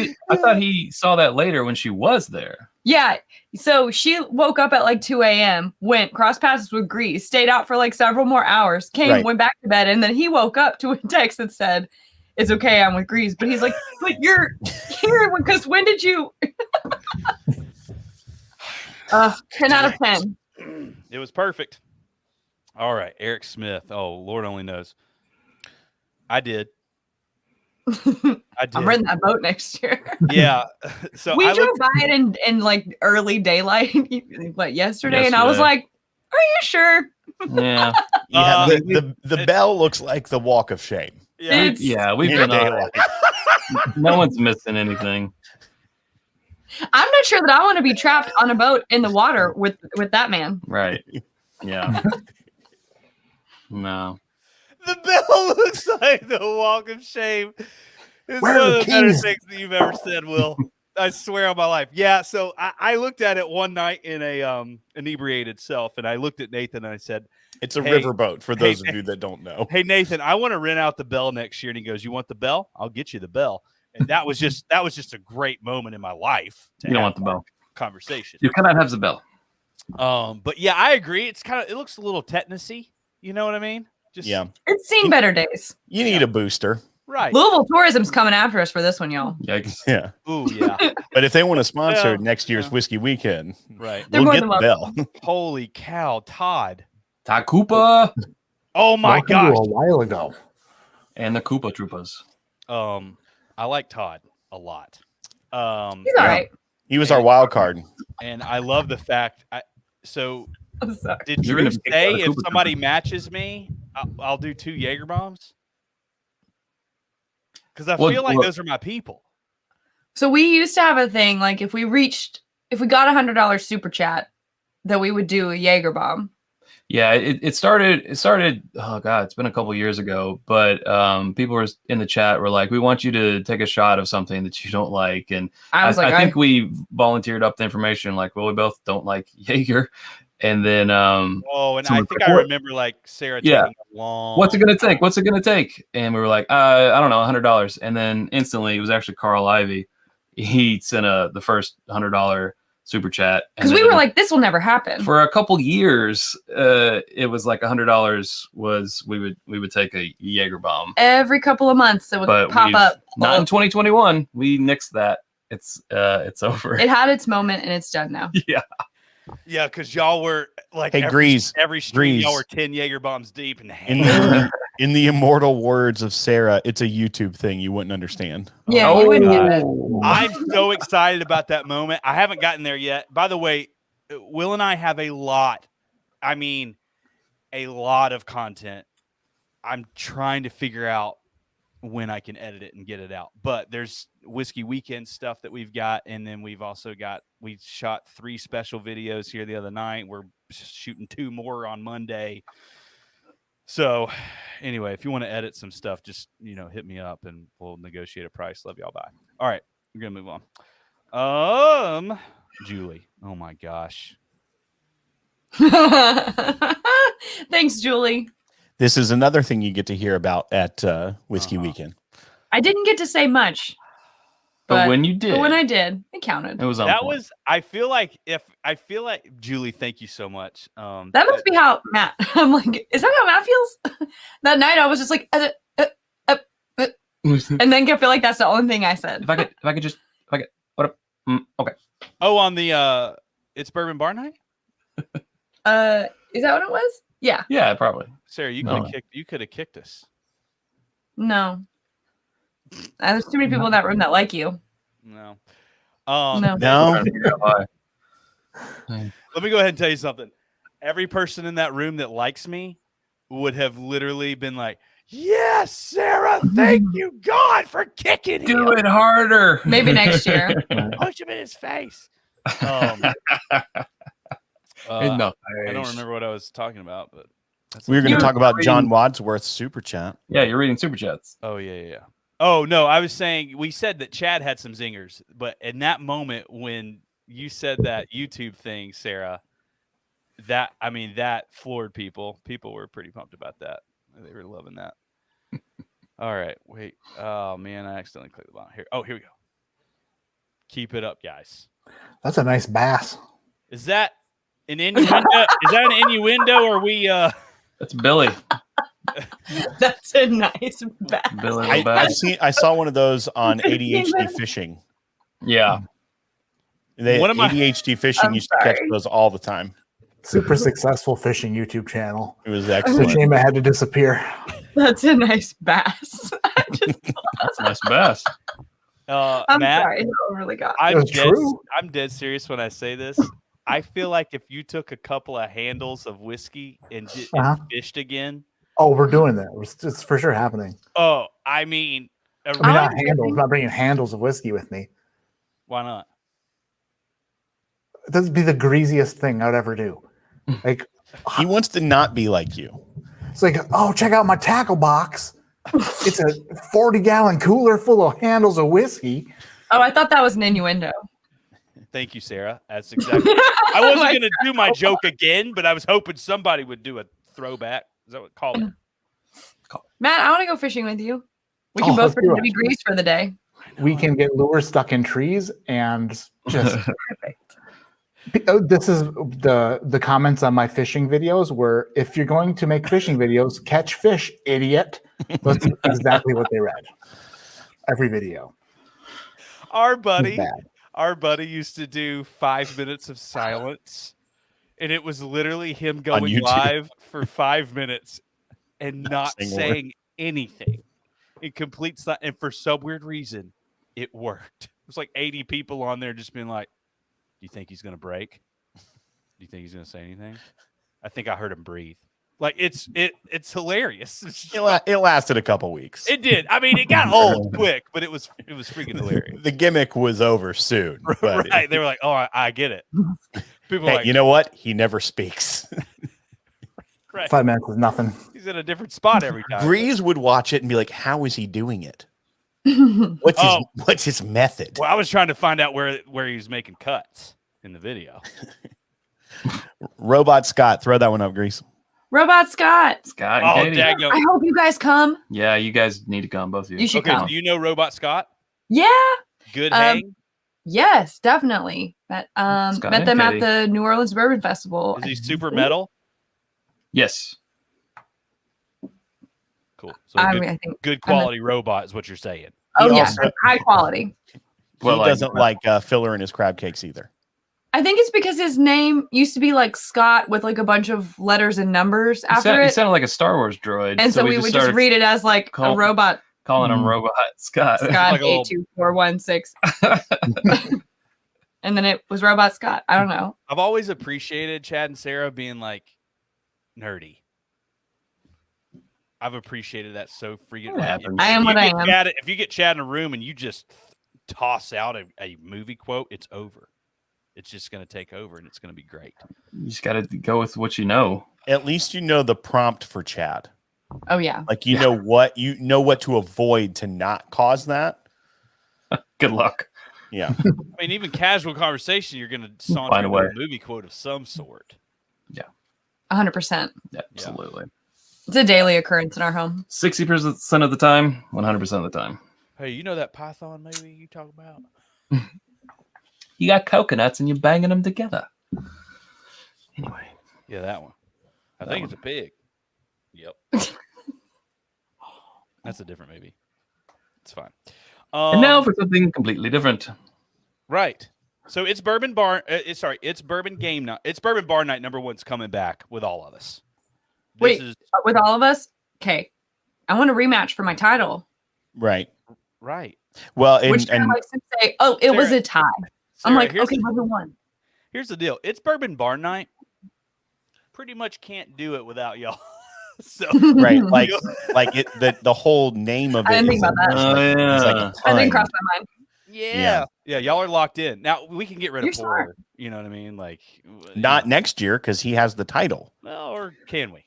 he saw that later when she was there. Yeah. So she woke up at like 2 a.m., went cross paths with Grease, stayed out for like several more hours, went back to bed, and then he woke up to a text that said, "It's okay, I'm with Grease." But he's like, "But you're here because when did you?" 10 out of 10. It was perfect. All right, Eric Smith. Oh, Lord only knows. I did. I'm renting that boat next year. Yeah. So we drove by it in like early daylight yesterday, and I was like, "Are you sure?" Yeah. Yeah. The bell looks like the walk of shame. Yeah. We've been on. No one's missing anything. I'm not sure that I want to be trapped on a boat in the water with that man. Right. Yeah. No. The bell looks like the walk of shame. It's one of the better things that you've ever said, Will. I swear on my life. Yeah, so I looked at it one night in a inebriated self, and I looked at Nathan and I said, "It's a riverboat," for those of you that don't know. "Hey, Nathan, I want to rent out the bell next year." And he goes, "You want the bell? I'll get you the bell." And that was just a great moment in my life. You don't want the bell. Conversation. You cannot have the bell. But yeah, I agree. It looks a little tetanusy. You know what I mean? It's seen better days. You need a booster. Right. Louisville Tourism's coming after us for this one, y'all. Yikes. Yeah. Ooh, yeah. But if they want to sponsor next year's whiskey weekend, right, we'll get the bell. Holy cow, Todd. Koopa. Oh my gosh. A while ago. And the Koopa Troopas. I like Todd a lot. He's all right. He was our wild card. And I love the fact I'm sorry. did Drew say if somebody matches me, I'll do 2 Jaeger bombs? Because I feel like those are my people. So we used to have a thing, like if we got $100 super chat, that we would do a Jaeger bomb. Yeah, it started. Oh God, it's been a couple years ago, but people were in the chat were like, "We want you to take a shot of something that you don't like," and I think we volunteered up the information. Like, well, we both don't like Jaeger, And then and I think I remember like Sarah taking a long. What's it gonna take? What's it gonna take? And we were like, I don't know, $100. And then instantly, it was actually Carl Ivy. He sent the first $100 super chat because we were like, this will never happen. For a couple years, it was like $100 was we would take a Jaeger bomb every couple of months. It would pop up. Not in 2021. We nixed that. It's over. It had its moment and it's done now. Yeah, because y'all were like, hey, Greeze, every stream y'all were 10 Jaeger bombs deep, and in the immortal words of Sarah, it's a YouTube thing you wouldn't understand. Yeah, you wouldn't get it. I'm so excited about that moment. I haven't gotten there yet. By the way, Will and I have a lot of content. I'm trying to figure out when I can edit it and get it out. But there's Whiskey Weekend stuff that we've got, and then we shot 3 special videos here the other night. We're shooting 2 more on Monday. So anyway, if you want to edit some stuff, just hit me up and we'll negotiate a price. Love y'all. Bye. All right, we're gonna move on. Julie. Oh my gosh. Thanks, Julie. This is another thing you get to hear about at Whiskey Weekend. I didn't get to say much, but when you did, when I did, it counted. It was on point. I feel like Julie, thank you so much. That must be how Matt. I'm like, is that how Matt feels? That night, I was just like, and then I feel like that's the only thing I said. If I could, what up? Okay. Oh, on the It's Bourbon Bar Night. Is that what it was? Yeah. Yeah, probably. Sarah, you could have kicked us. No. There's too many people in that room that like you. No. No. Let me go ahead and tell you something. Every person in that room that likes me would have literally been like, yes, Sarah, thank you, God, for kicking him. Do it harder. Maybe next year. Punch him in his face. I don't remember what I was talking about, but we were going to talk about John Wadsworth's super chat. Yeah, you're reading super chats. Oh, yeah. Oh, no, I was saying we said that Chad had some zingers, but in that moment when you said that YouTube thing, Sarah, that floored people. People were pretty pumped about that. They were loving that. All right, wait. Oh, man, I accidentally clicked the button. Here. Oh, here we go. Keep it up, guys. That's a nice bass. Is that an innuendo? Is that an innuendo, or we? That's Billy. That's a nice bass. Billy I saw one of those on ADHD fishing. Yeah. ADHD fishing used to catch those all the time. Super successful fishing YouTube channel. It was It's excellent. a shame it had to disappear. That's a nice bass. That's a nice bass. I'm Matt, sorry. No, really got. I'm true. dead serious when I say this. I feel like if you took a couple of handles of whiskey and fished again. Oh, we're doing that. It's for sure happening. Oh, I mean not handles. I'm not bringing handles of whiskey with me. Why not? That'd be the greasiest thing I'd ever do. Like, he wants to not be like you. It's like, oh, check out my tackle box. It's a 40-gallon cooler full of handles of whiskey. Oh, I thought that was an innuendo. Thank you, Sarah. That's exactly. I wasn't going to do my joke again, but I was hoping somebody would do a throwback. Is that what call it? Matt, I want to go fishing with you. We can both pretend to be Grease for the day. We can get lures stuck in trees and just Perfect. This is the comments on my fishing videos where if you're going to make fishing videos, catch fish, idiot. That's exactly what they read. Every video. Our buddy used to do 5 minutes of silence, and it was literally him going live for 5 minutes and not saying anything. In complete silence, and for some weird reason, it worked. It was like 80 people on there just being like, do you think he's going to break? Do you think he's going to say anything? I think I heard him breathe. Like it's hilarious. It lasted a couple weeks. It did. I mean, it got old quick, but it was freaking hilarious. The gimmick was over soon. But right. They were like, oh, I get it. People hey, like, you know what? He never speaks. right. 5 minutes is nothing. He's in a different spot every time. Greeze would watch it and be like, how is he doing it? What's his method? Well, I was trying to find out where he was making cuts in the video. Robot Scott, throw that one up, Grease. Robot Scott. Scott Oh, and Katie. daggone. I hope you guys come. Yeah, you guys need to come, both of you. You should Okay, come. so you know Robot Scott? Yeah. Good hang? Yes, definitely. Met Scott met and them Katie. at the New Orleans Bourbon Festival. Is he super metal? Yes. Cool. So I good, mean, I think. good quality robot is what you're saying. Oh He yeah, also- high quality. He doesn't like filler in his crab cakes either. I think it's because his name used to be like Scott with like a bunch of letters and numbers after He it, sounded like a Star Wars droid. and so we would just started read it as like a robot calling him Robot Scott. Scott Like a little- 82416. And then it was Robot Scott. I don't know. I've always appreciated Chad and Sarah being like nerdy. I've appreciated that so freaking. It happens. I am what I am. If you get Chad in a room and you just toss out a movie quote, it's over. It's just going to take over, and it's going to be great. You just got to go with what you know. At least you know the prompt for Chad. Oh yeah. Like you know what to avoid to not cause that. Good luck. Yeah. I mean, even casual conversation, you're going to saunter Find a into way. a movie quote of some sort. 100%. Absolutely. It's a daily occurrence in our home. 60% of the time, 100% of the time. Hey, you know that Python movie you talk about? You got coconuts and you're banging them together. Anyway. Yeah, that one. I think it's a pig. Yep. That's a different movie. It's fine. And now for something completely different. Right. So it's Bourbon Bar. It's Bourbon Game Night. It's Bourbon Bar Night. Number one's coming back with all of us. Wait, with all of us? Okay. I want a rematch for my title. Right. Right. Well, Which and likes to say, oh, it was Sarah- a tie. Sarah, I'm like, here's okay, number one. Here's the deal. It's Bourbon Bar Night. Pretty much can't do it without y'all. So right, like the whole name of it. I didn't think is about that. it's like a I didn't pun. cross my mind. yeah, y'all are locked in. Now we can get rid You're of Porter. smart. You know what I mean? Like Not next year because he has the title. well, or can we?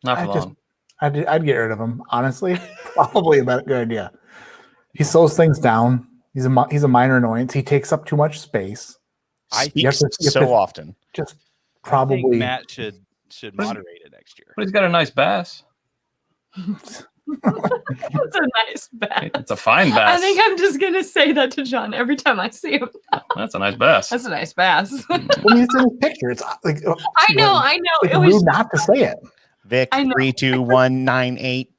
Not for long. I'd get rid of him. Honestly, probably a good idea. He slows things down. He's a minor annoyance. He takes up too much space. Speaks you have so to- often. Just I think probably. Matt should moderate it next year. But he's got a nice bass. That's a nice bass. It's a fine bass. I think I'm just going to say that to John every time I see him. That's a nice bass. That's a nice bass. When you see the picture, it's like I know. It's It rude was not to say it. Vic I know. 32198.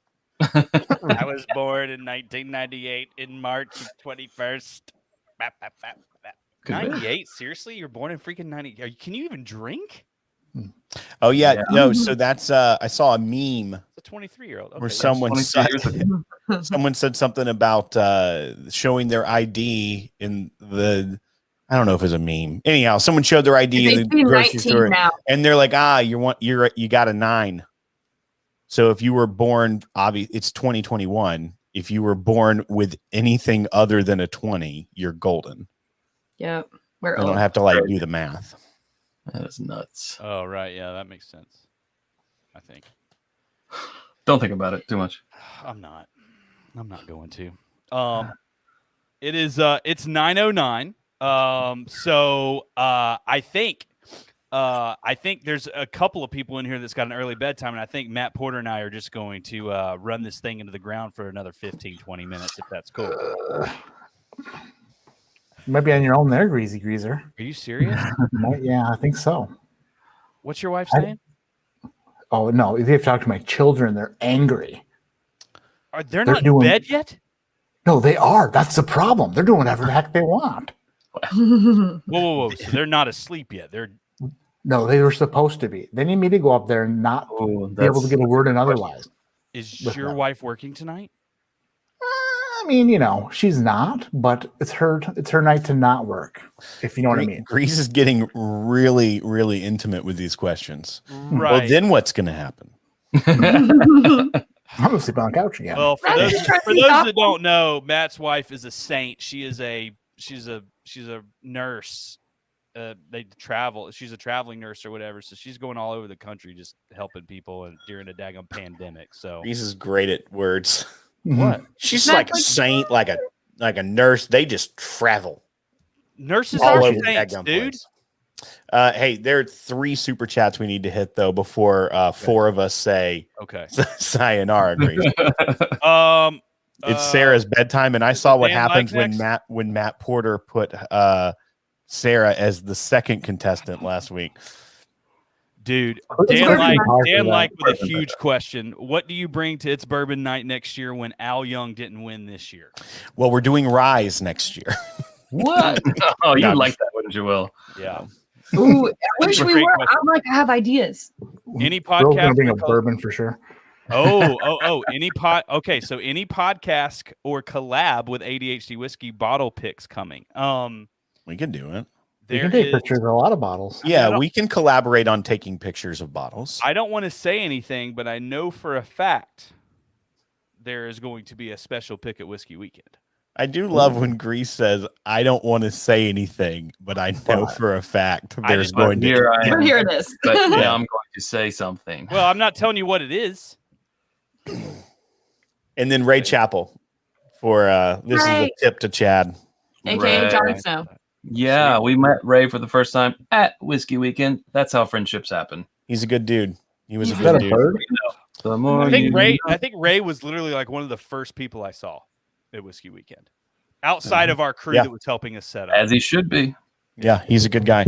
I was born in 1998 in March 21st. Bap, bap, bap, bap. Good bit. 98? Seriously? You're born in freaking 90? Can you even drink? Oh yeah, no. So that's I saw a meme It's a 23-year-old. Okay, where that's- someone 23 said, years ago. someone said something about showing their ID in the. I don't know if it was a meme. Anyhow, someone showed their ID in the 18, grocery 19 store, now. and they're like, you got a 9. So if you were born, it's 2021. If you were born with anything other than a 20, you're golden. Yep. We're I don't old. have to like do the math. That is nuts. Oh, right. Yeah, that makes sense. I think. Don't think about it too much. I'm not going to. It is it's 9:09. So I think there's a couple of people in here that's got an early bedtime, and I think Matt Porter and I are just going to run this thing into the ground for another 15-20 minutes, if that's cool. You might be on your own there, Greasy Greaser. Are you serious? Yeah, I think so. What's your wife saying? Oh no, you have to talk to my children. They're angry. They're They're not in doing- bed yet? No, they are. That's the problem. They're doing whatever the heck they want. Whoa. So they're not asleep yet. They're No, they were supposed to be. They need me to go up there and not Oh, be able to get a word in otherwise. Is With your them. wife working tonight? I mean, she's not, but it's her night to not work, if you know what I mean. Grease is getting really, really intimate with these questions. Right. Well, then what's going to happen? I'm gonna sleep on the couch again. Well, for Matt, those, just trying to for be those that thoughtful. don't know, Matt's wife is a saint. She's a nurse. They travel. She's a traveling nurse or whatever. So she's going all over the country just helping people and during a daggone pandemic. So Grease is great at words. what? She's Matt, like a saint, like a nurse. They just travel Nurses all are over the saints, daggone dude. place. Hey, there are 3 super chats we need to hit though before 4 of us say Okay. sayonara. Grease. It's Uh, Sarah's bedtime, and I saw what Dan happens Mike when Matt Porter put Sarah as the second contestant last week. Dude, It's Dan Bourbon like night. Dan like with a Bourbon huge question. What do you bring to It's Bourbon Night next year when Al Young didn't win this year? Well, we're doing Rise next year. What? Oh, you No, like that, wouldn't you, Will? Yeah. Ooh, I wish That's a we great were. question. I'm like, I have ideas. Any Will's gonna podcast bring a or bourbon for sure. Okay, so any podcast or collab with ADHD whiskey bottle picks coming. We can do it. We There can take is. pictures of a lot of bottles. Yeah, don't- we can collaborate on taking pictures of bottles. I don't want to say anything, but I know for a fact there is going to be a special pick at Whiskey Weekend. I do love when Grease says, "I don't want to say anything, but I know But for a fact I there's just- going to." Here I You're am, hearing this. but Yeah. now I'm going to say something. Well, I'm not telling you what it is. And then Ray Chappell for this is a Ray. tip to Chad. AKA Right. Jon Snow. Yeah, we met Ray for the first time at Whiskey Weekend. That's how friendships happen. He's a good dude. He was a Is good that a dude. bird? The more I think you Ray. know. I think Ray was literally like one of the first people I saw at Whiskey Weekend, outside of our crew Yeah. that was helping us set up. As he should be. Yeah, he's a good guy.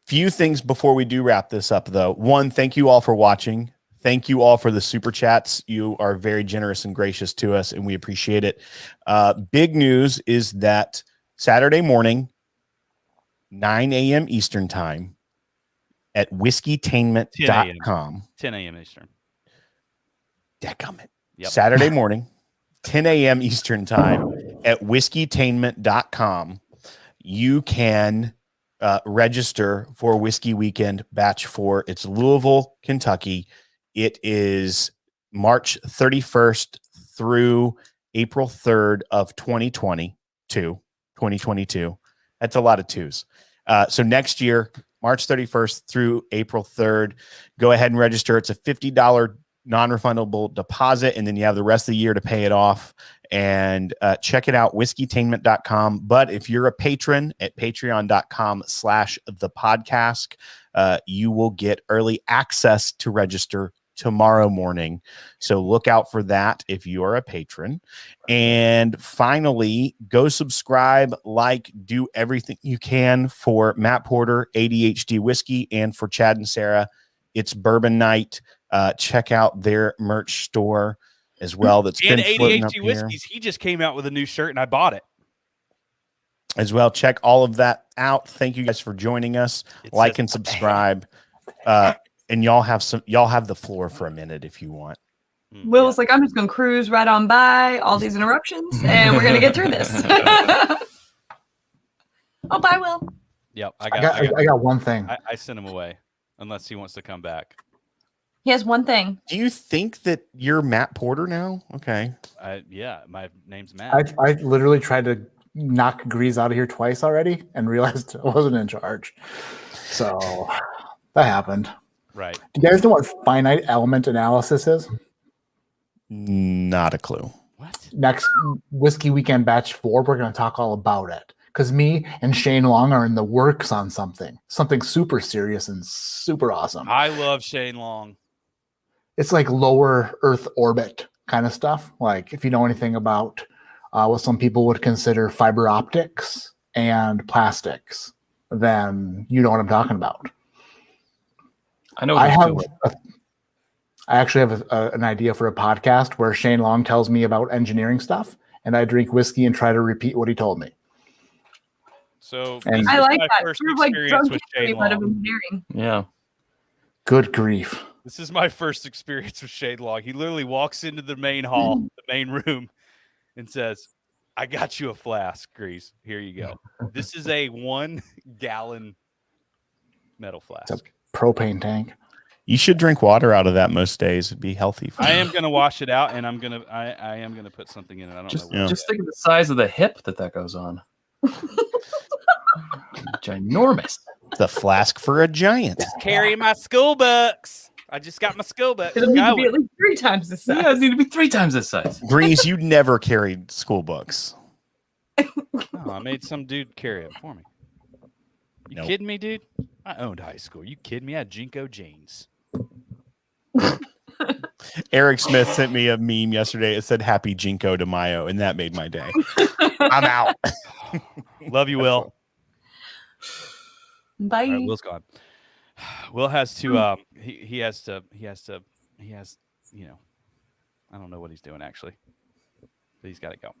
Few things before we do wrap this up, though. One, thank you all for watching. Thank you all for the super chats. You are very generous and gracious to us, and we appreciate it. Big news is that Saturday morning, 9 a.m. Eastern time at whiskeytainment.com. 10 a.m. Eastern. Dadgummit. Yep. Saturday morning, 10 a.m. Eastern time at whiskeytainment.com. You can register for Whiskey Weekend Batch 4. It's Louisville, Kentucky. It is March 31st through April 3rd of 2022. That's a lot of twos. So next year, March 31st through April 3rd, go ahead and register. It's a $50 non-refundable deposit, and then you have the rest of the year to pay it off. And check it out, whiskeytainment.com. But if you're a patron at patreon.com/thepodcast, you will get early access to register tomorrow morning. So look out for that if you are a patron. And finally, go subscribe, do everything you can for Matt Porter, ADHD Whiskey, and for Chad and Sarah. It's Bourbon Night. Check out their merch store as well. That's And been floating up ADHD here Whiskeys. He just came out with a new shirt, and I bought it. as well. Check all of that out. Thank you guys for joining us. It Like says- and subscribe. And y'all have the floor for a minute if you want. Will was like, I'm just going to cruise right on by all these interruptions, and we're going to get through this. Oh, bye, Will. Yep, I got one thing. I sent him away unless he wants to come back. He has one thing. Do you think that you're Matt Porter now? Okay. Yeah, my name's Matt. I literally tried to knock Greeze out of here twice already and realized I wasn't in charge. So that happened. Right. Do you guys know what finite element analysis is? Not a clue. What? Next Whiskey Weekend Batch 4, we're going to talk all about it. Because me and Shane Long are in the works on something super serious and super awesome. I love Shane Long. It's like lower Earth orbit kind of stuff. Like if you know anything about what some people would consider fiber optics and plastics, then you know what I'm talking about. I know. I actually have an idea for a podcast where Shane Long tells me about engineering stuff, and I drink whiskey and try to repeat what he told me. So And- this I is like my that. first Sort of like experience drunk with history, Shane but of Long. engineering. Yeah. Good grief. This is my first experience with Shane Long. He literally walks into the main hall, the main room, and says, I got you a flask, Grease. Here you go. This is a 1 gallon metal flask. Propane tank. You should drink water out of that most days. It'd be healthy for I you. am gonna wash it out, and I am gonna put something in it. I don't Just, know. What just think of the size of the hip that goes on. Ginormous. The flask for a giant. carry my school books. I just got my school books. It'll need to be at least 3 times the size. Yeah, it need to be 3 times this size. Grease, you never carried school books. No, I made some dude carry it for me. You Nope. kidding me, dude? I owned high school. You kidding me? I had Jinko jeans. Eric Smith sent me a meme yesterday. It said "Happy Jinko de Mayo," and that made my day. I'm out. Love you, Will. Bye. All right, Will's gone. Will has to. He has. You know, I don't know what he's doing actually, but he's got to go.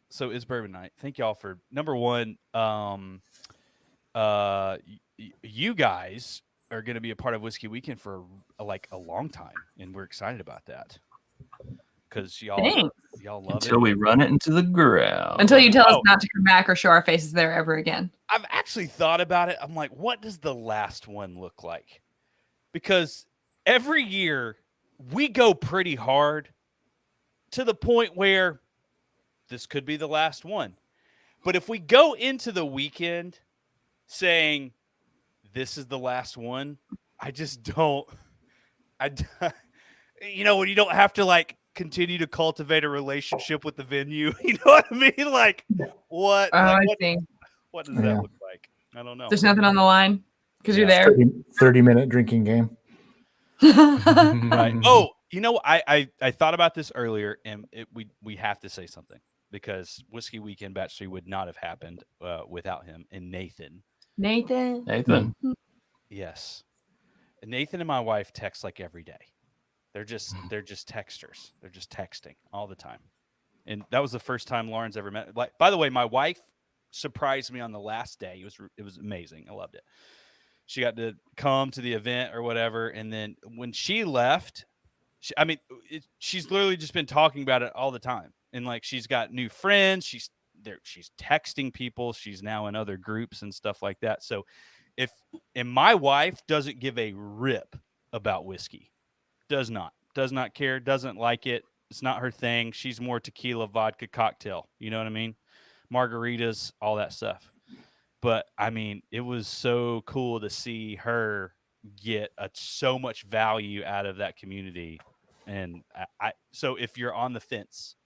So it's Bourbon Night. Thank y'all for number one. You guys are going to be a part of Whiskey Weekend for like a long time, and we're excited about that because y'all love it. Until we run it into the ground. Until you tell us not to come back or show our faces there ever again. I've actually thought about it. I'm like, what does the last one look like? Because every year we go pretty hard to the point where this could be the last one. But if we go into the weekend saying this is the last one, I just don't. You know, when you don't have to like continue to cultivate a relationship with the venue, you know what I mean? Like, what? What does that look like? I don't know. There's nothing on the line because you're there. 30-minute drinking game. Right. Oh, you know, I thought about this earlier, and we have to say something because Whiskey Weekend Batch 3 would not have happened without him and Nathan. Nathan. Yes. Nathan and my wife text like every day. They're just texters. They're just texting all the time. And that was the first time Lauren's ever met. Like, by the way, my wife surprised me on the last day. It was amazing. I loved it. She got to come to the event or whatever, and then when she left, she's literally just been talking about it all the time. And like she's got new friends. She's texting people. She's now in other groups and stuff like that. So and my wife doesn't give a rip about whiskey. Does not care, doesn't like it. It's not her thing. She's more tequila, vodka, cocktail. You know what I mean? Margaritas, all that stuff. But I mean, it was so cool to see her get so much value out of that community. And so if you're on the fence,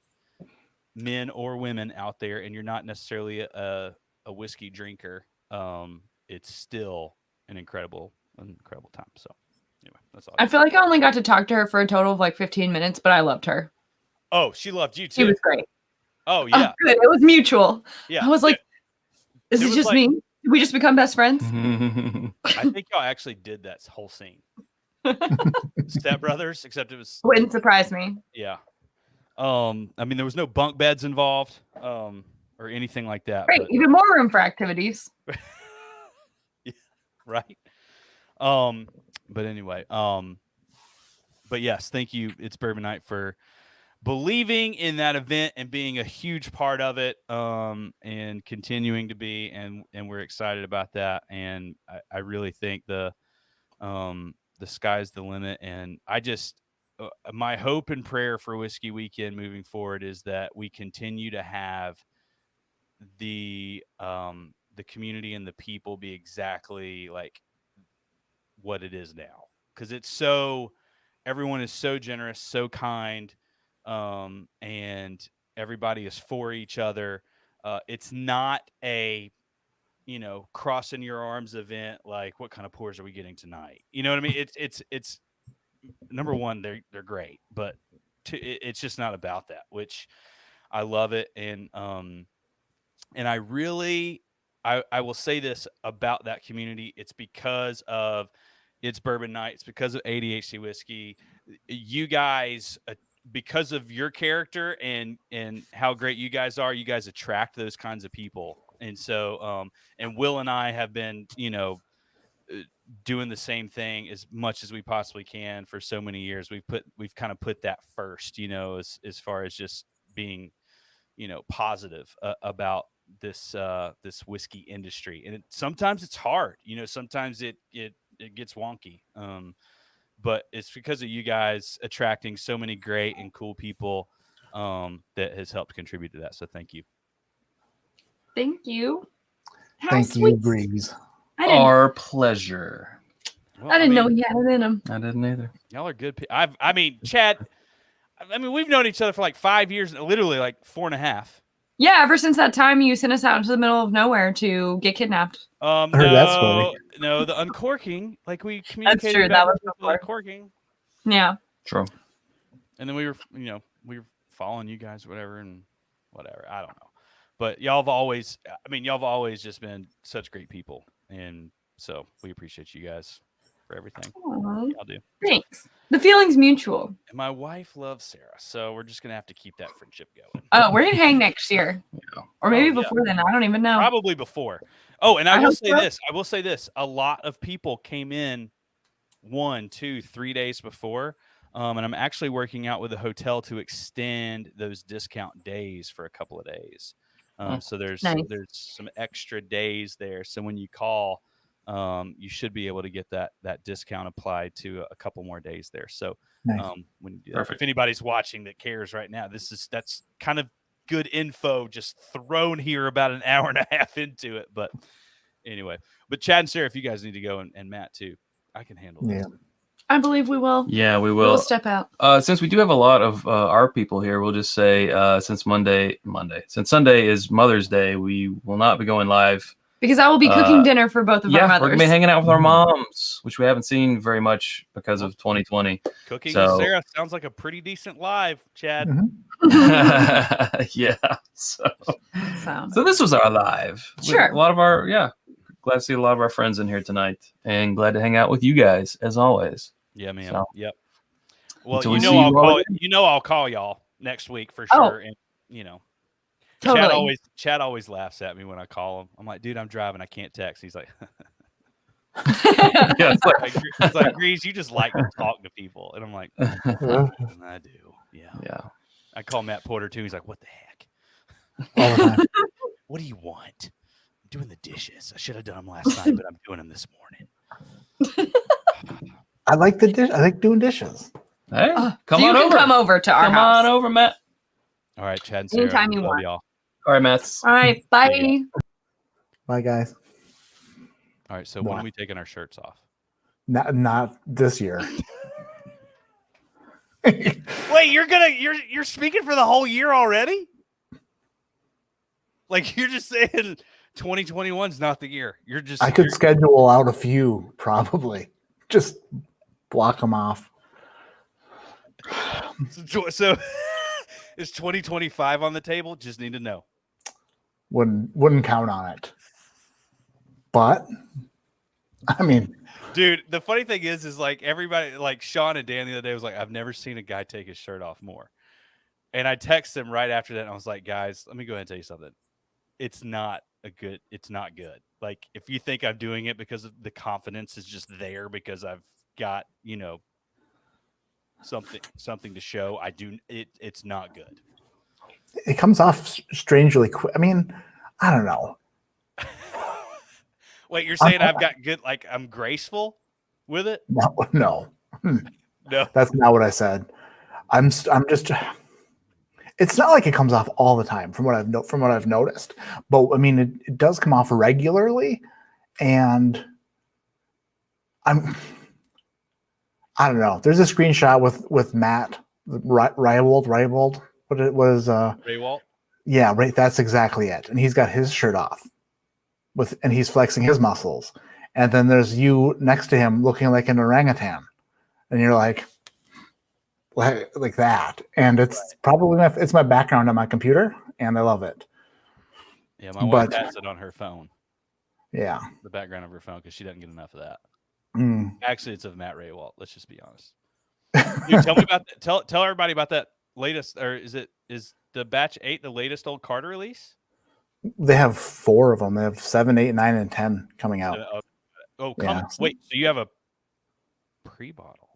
men or women out there, and you're not necessarily a whiskey drinker, it's still an incredible time. So anyway, that's all. I feel like I only got to talk to her for a total of like 15 minutes, but I loved her. Oh, she loved you too. She was great. Oh yeah. Oh, good. It was mutual. Yeah. I was like, is it just me? Did we just become best friends? I think y'all actually did that whole scene. Step Brothers, except it was Wouldn't surprise me. Yeah. I mean, there was no bunk beds involved, or anything like that. Right. Even more room for activities. Yeah, right. But anyway, but yes, thank you. It's Bourbon Night for believing in that event and being a huge part of it, and continuing to be, and we're excited about that. And I really think the sky's the limit. And I just, my hope and prayer for Whiskey Weekend moving forward is that we continue to have the community and the people be exactly like what it is now. Cause everyone is so generous, so kind. And everybody is for each other. It's not a, crossing your arms event. Like, what kind of pours are we getting tonight? You know what I mean? It's number one, they're great, but it's just not about that, which I love it. And I really, I will say this about that community. It's because of It's Bourbon Night. It's because of ADHD whiskey. You guys, because of your character and how great you guys are, you guys attract those kinds of people. And so, and Will and I have been, doing the same thing as much as we possibly can for so many years. We've kind of put that first, as far as just being, positive about this whiskey industry. And sometimes it's hard, sometimes it gets wonky. But it's because of you guys attracting so many great and cool people, that has helped contribute to that. So thank you. Thank you. How Thank sweet. you, Greeze. Our pleasure. Well, I didn't know he had it in him. I didn't either. Y'all are good. Chad, we've known each other for like 5 years, literally like 4.5. Yeah, ever since that time you sent us out into the middle of nowhere to get kidnapped. I heard that story. No, the uncorking, like we That's communicated true. about That was the before. uncorking, Yeah. True. and then we were following you guys, whatever. I don't know, but y'all have always just been such great people, and so we appreciate you guys for everything. Aw, Y'all do. thanks. The feeling's mutual. And my wife loves Sarah, so we're just gonna have to keep that friendship going. Oh, we're gonna hang next year, or maybe Oh, yeah. before then. I don't even know. Probably before. Oh, and I will hope say so. this. I will say this. A lot of people came in 1, 2, 3 days before. And I'm actually working out with a hotel to extend those discount days for a couple of days. So there's some extra days there. So when you call, you should be able to get that discount applied to a couple more days there. So when you do that, if anybody's watching that cares right now, that's kind of good info just thrown here about an hour and a half into it. But anyway, but Chad and Sarah, if you guys need to go, and Matt too, I can handle this. I believe we will. Yeah, we will. We'll step out. Since we do have a lot of our people here, we'll just say since Sunday is Mother's Day, we will not be going live. Because I will be cooking dinner for both of our mothers. We're going to be hanging out with our moms, which we haven't seen very much because of 2020. Cooking with Sarah sounds like a pretty decent live, Chad. Yeah. So this was our live. Sure. A lot of our, glad to see a lot of our friends in here tonight, and glad to hang out with you guys as always. Yeah, man. So, yep. Well, I'll call y'all next week for sure. And Totally. Chad always laughs at me when I call him. I'm like, dude, I'm driving. I can't text. He's like, it's like, Greeze, you just like to talk to people. And I'm like, I do. Yeah. I call Matt Porter too. He's like, what the heck? All the time. What do you want? I'm doing the dishes. I should have done them last night, but I'm doing them this morning. I like the dish. I like doing dishes. Hey, come over to our house. Come on over, Matt. All right, Chad and Sarah. Anytime you want. Y'all. All right, Matt. All right, bye. Bye, guys. All right, so when are we taking our shirts off? Not this year. Wait, you're speaking for the whole year already? Like you're just saying 2021's not the year. I could schedule out a few, probably. Just block them off. So is 2025 on the table? Just need to know. Wouldn't count on it. But I mean, dude, the funny thing is like everybody, like Sean and Dan the other day was like, I've never seen a guy take his shirt off more. And I texted him right after that, and I was like, guys, let me go ahead and tell you something. It's not good. Like if you think I'm doing it because of the confidence is just there because I've got, something to show, it's not good. It comes off strangely quick. I mean, I don't know. Wait, you're saying I've got good, like I'm graceful with it? No. No, that's not what I said. I'm just. It's not like it comes off all the time, from what I've noticed. But I mean, it does come off regularly, and I don't know. There's a screenshot with Matt Ryewold. What it was? Raywalt. Yeah, right. That's exactly it. And he's got his shirt off, and he's flexing his muscles. And then there's you next to him looking like an orangutan, and you're like that. And it's probably it's my background on my computer, and I love it. Yeah, my wife has it on her phone. Yeah, the background of her phone because she doesn't get enough of that. Actually, it's of Matt Raywalt. Let's just be honest. Dude, tell me about that. Tell everybody about that latest, or is the batch 8 the latest old Carter release? They have 4 of them. They have 7, 8, 9, and 10 coming out. Wait, so you have a pre-bottle?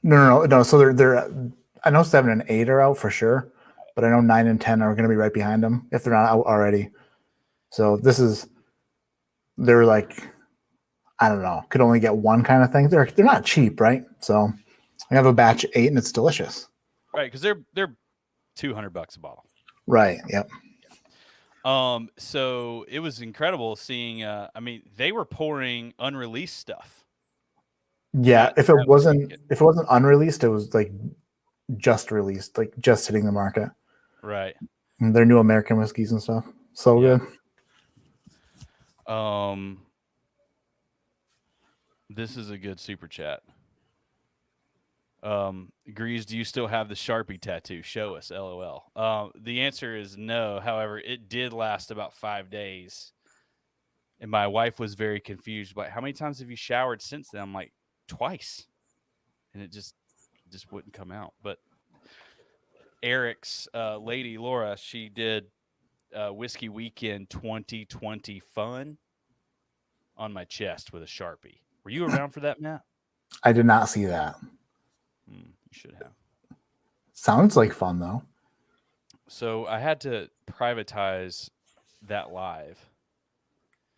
No. So they're I know 7 and 8 are out for sure, but I know 9 and 10 are going to be right behind them if they're not out already. So they're like, I don't know, could only get one kind of thing. They're not cheap, right? So I have a batch 8 and it's delicious. Right, because they're $200 a bottle. Right. Yep. So it was incredible seeing. I mean, they were pouring unreleased stuff. Yeah, if it wasn't unreleased, it was like just released, like just hitting the market. Right. And their new American whiskeys and stuff. So Yeah. good. This is a good super chat. Greeze, do you still have the Sharpie tattoo? Show us, LOL. The answer is no. However, it did last about 5 days. And my wife was very confused. But how many times have you showered since then? I'm like, twice. And it just wouldn't come out. But Eric's lady, Laura, she did Whiskey Weekend 2020 fun on my chest with a Sharpie. Were you around for that, Matt? I did not see that. You should have. Sounds like fun though. So I had to privatize that live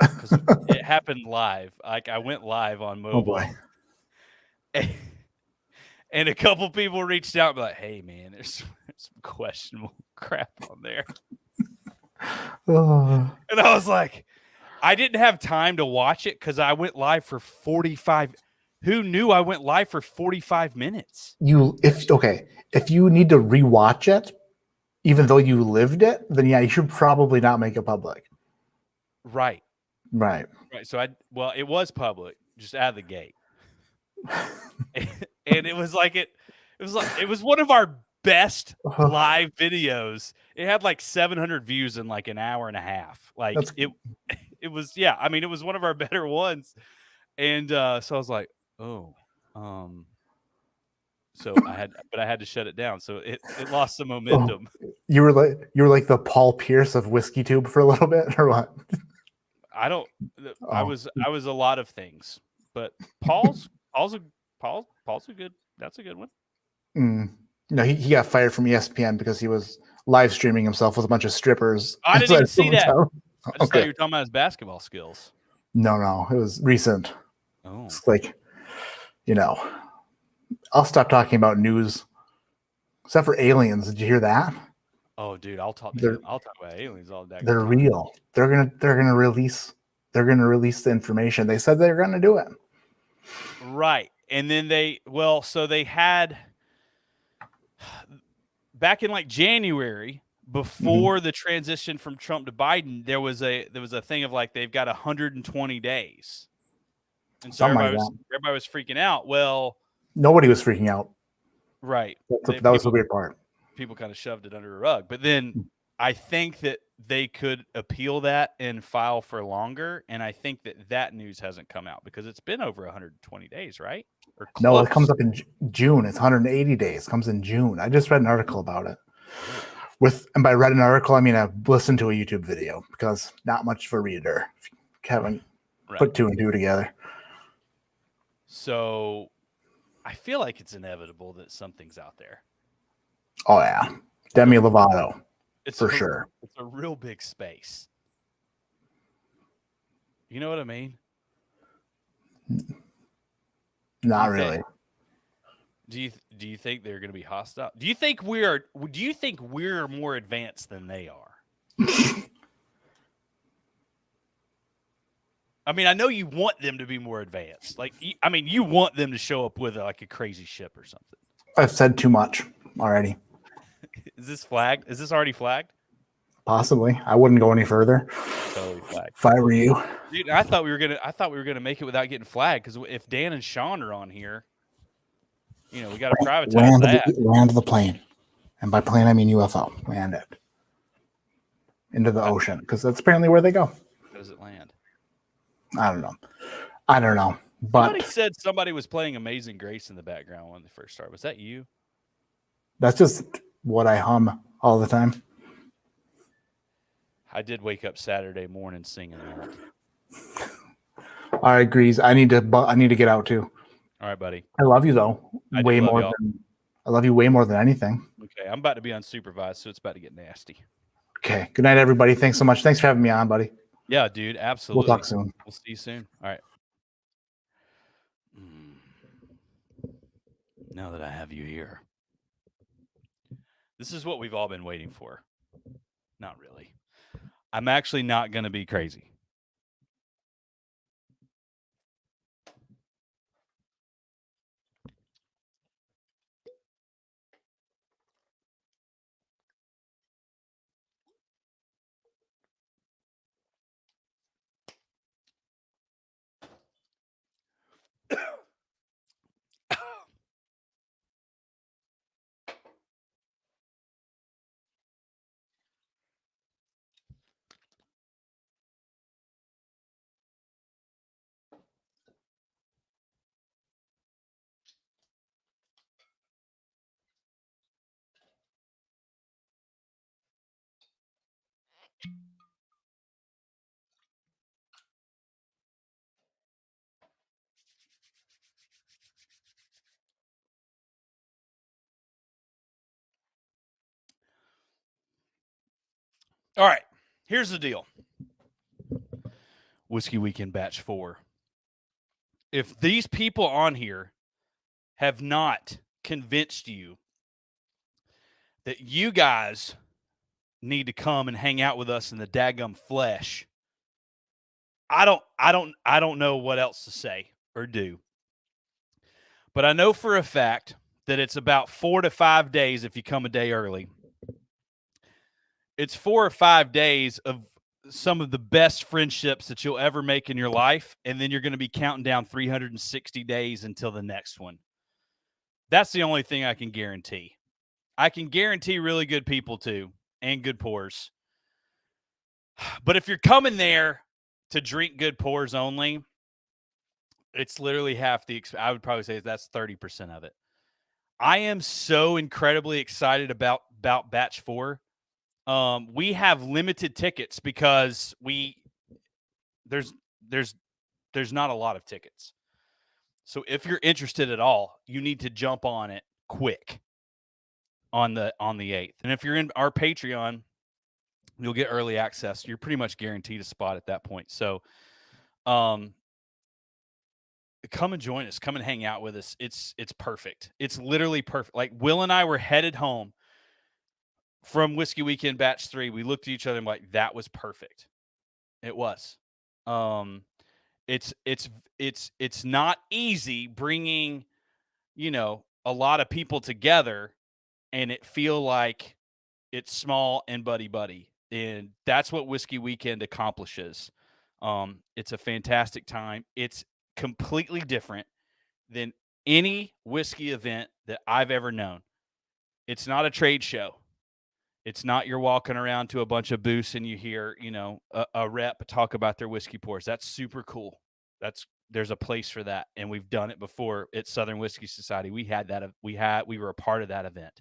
because it happened live. Like I went live on mobile. Oh boy. And a couple people reached out and be like, hey man, there's some questionable crap on there. Oh. And I was like, I didn't have time to watch it because I went live for 45. Who knew I went live for 45 minutes? If you need to rewatch it, even though you lived it, then yeah, you should probably not make it public. Right. Right. So it was public, just out of the gate. And it was like it was one of our best live videos. It had like 700 views in like an hour and a half. Like it was, yeah. I mean, it was one of our better ones. And so I was like, oh, so I had to shut it down. So it lost some momentum. You were like the Paul Pierce of Whiskey Tube for a little bit, or what? I was a lot of things, but Paul's a good. That's a good one. No, he got fired from ESPN because he was live streaming himself with a bunch of strippers. I didn't even see that. I just Okay. thought you were talking about his basketball skills. No, it was recent. Oh, it's like, I'll stop talking about news, except for aliens. Did you hear that? Oh, dude, I'll talk about aliens all day. They're real. They're gonna release the information. They said they're gonna do it. Right. And then they had back in like January, before the transition from Trump to Biden, there was a thing of like they've got 120 days. And so everybody was freaking out. Well, nobody was freaking out. Right. That was the weird part. People kind of shoved it under a rug. But then I think that they could appeal that and file for longer. And I think that news hasn't come out because it's been over 120 days, right? Or close. No, it comes up in June. It's 180 days. It comes in June. I just read an article about it. And by read an article, I mean I've listened to a YouTube video because not much of a reader. Haven't put two and two together. So I feel like it's inevitable that something's out there. Oh yeah, Demi Lovato. Sure. It's a real big space. You know what I mean? Not really. Do you think they're going to be hostile? Do you think we're more advanced than they are? I mean, I know you want them to be more advanced. Like, I mean, you want them to show up with like a crazy ship or something. I've said too much already. Is this flagged? Is this already flagged? Possibly. I wouldn't go any further. Totally flagged. If I were you. Dude, I thought we were gonna make it without getting flagged because if Dan and Sean are on here, we got to privatize that. Land the plane, and by plane I mean UFO. Land it into the ocean because that's apparently where they go. How does it land? I don't know. But somebody said somebody was playing Amazing Grace in the background when they first started. Was that you? That's just what I hum all the time. I did wake up Saturday morning singing that. All right, Greeze. I need to get out too. All right, buddy. I love you though. I love you way more than anything. Okay, I'm about to be unsupervised, so it's about to get nasty. Okay. Good night, everybody. Thanks so much. Thanks for having me on, buddy. Yeah, dude. Absolutely. We'll talk soon. We'll see you soon. All right. Now that I have you here, this is what we've all been waiting for. Not really. I'm actually not going to be crazy. All right, here's the deal. Whiskey Weekend Batch 4. If these people on here have not convinced you that you guys need to come and hang out with us in the daggum flesh, I don't know what else to say or do. But I know for a fact that it's about 4 to 5 days if you come a day early. It's 4 or 5 days of some of the best friendships that you'll ever make in your life, and then you're going to be counting down 360 days until the next one. That's the only thing I can guarantee. I can guarantee really good people too, and good pours. But if you're coming there to drink good pours only, it's literally half the I would probably say that's 30% of it. I am so incredibly excited about Batch 4. We have limited tickets because there's not a lot of tickets. So if you're interested at all, you need to jump on it quick on the 8th. And if you're in our Patreon, you'll get early access. You're pretty much guaranteed a spot at that point. So come and join us. Come and hang out with us. It's perfect. It's literally perfect. Like Will and I were headed home from Whiskey Weekend Batch 3. We looked at each other and like, that was perfect. It was. It's not easy bringing, a lot of people together and it feel like it's small and buddy. And that's what Whiskey Weekend accomplishes. It's a fantastic time. It's completely different than any whiskey event that I've ever known. It's not a trade show. It's not you're walking around to a bunch of booths and you hear, a rep talk about their whiskey pours. That's super cool. There's a place for that. And we've done it before at Southern Whiskey Society. We were a part of that event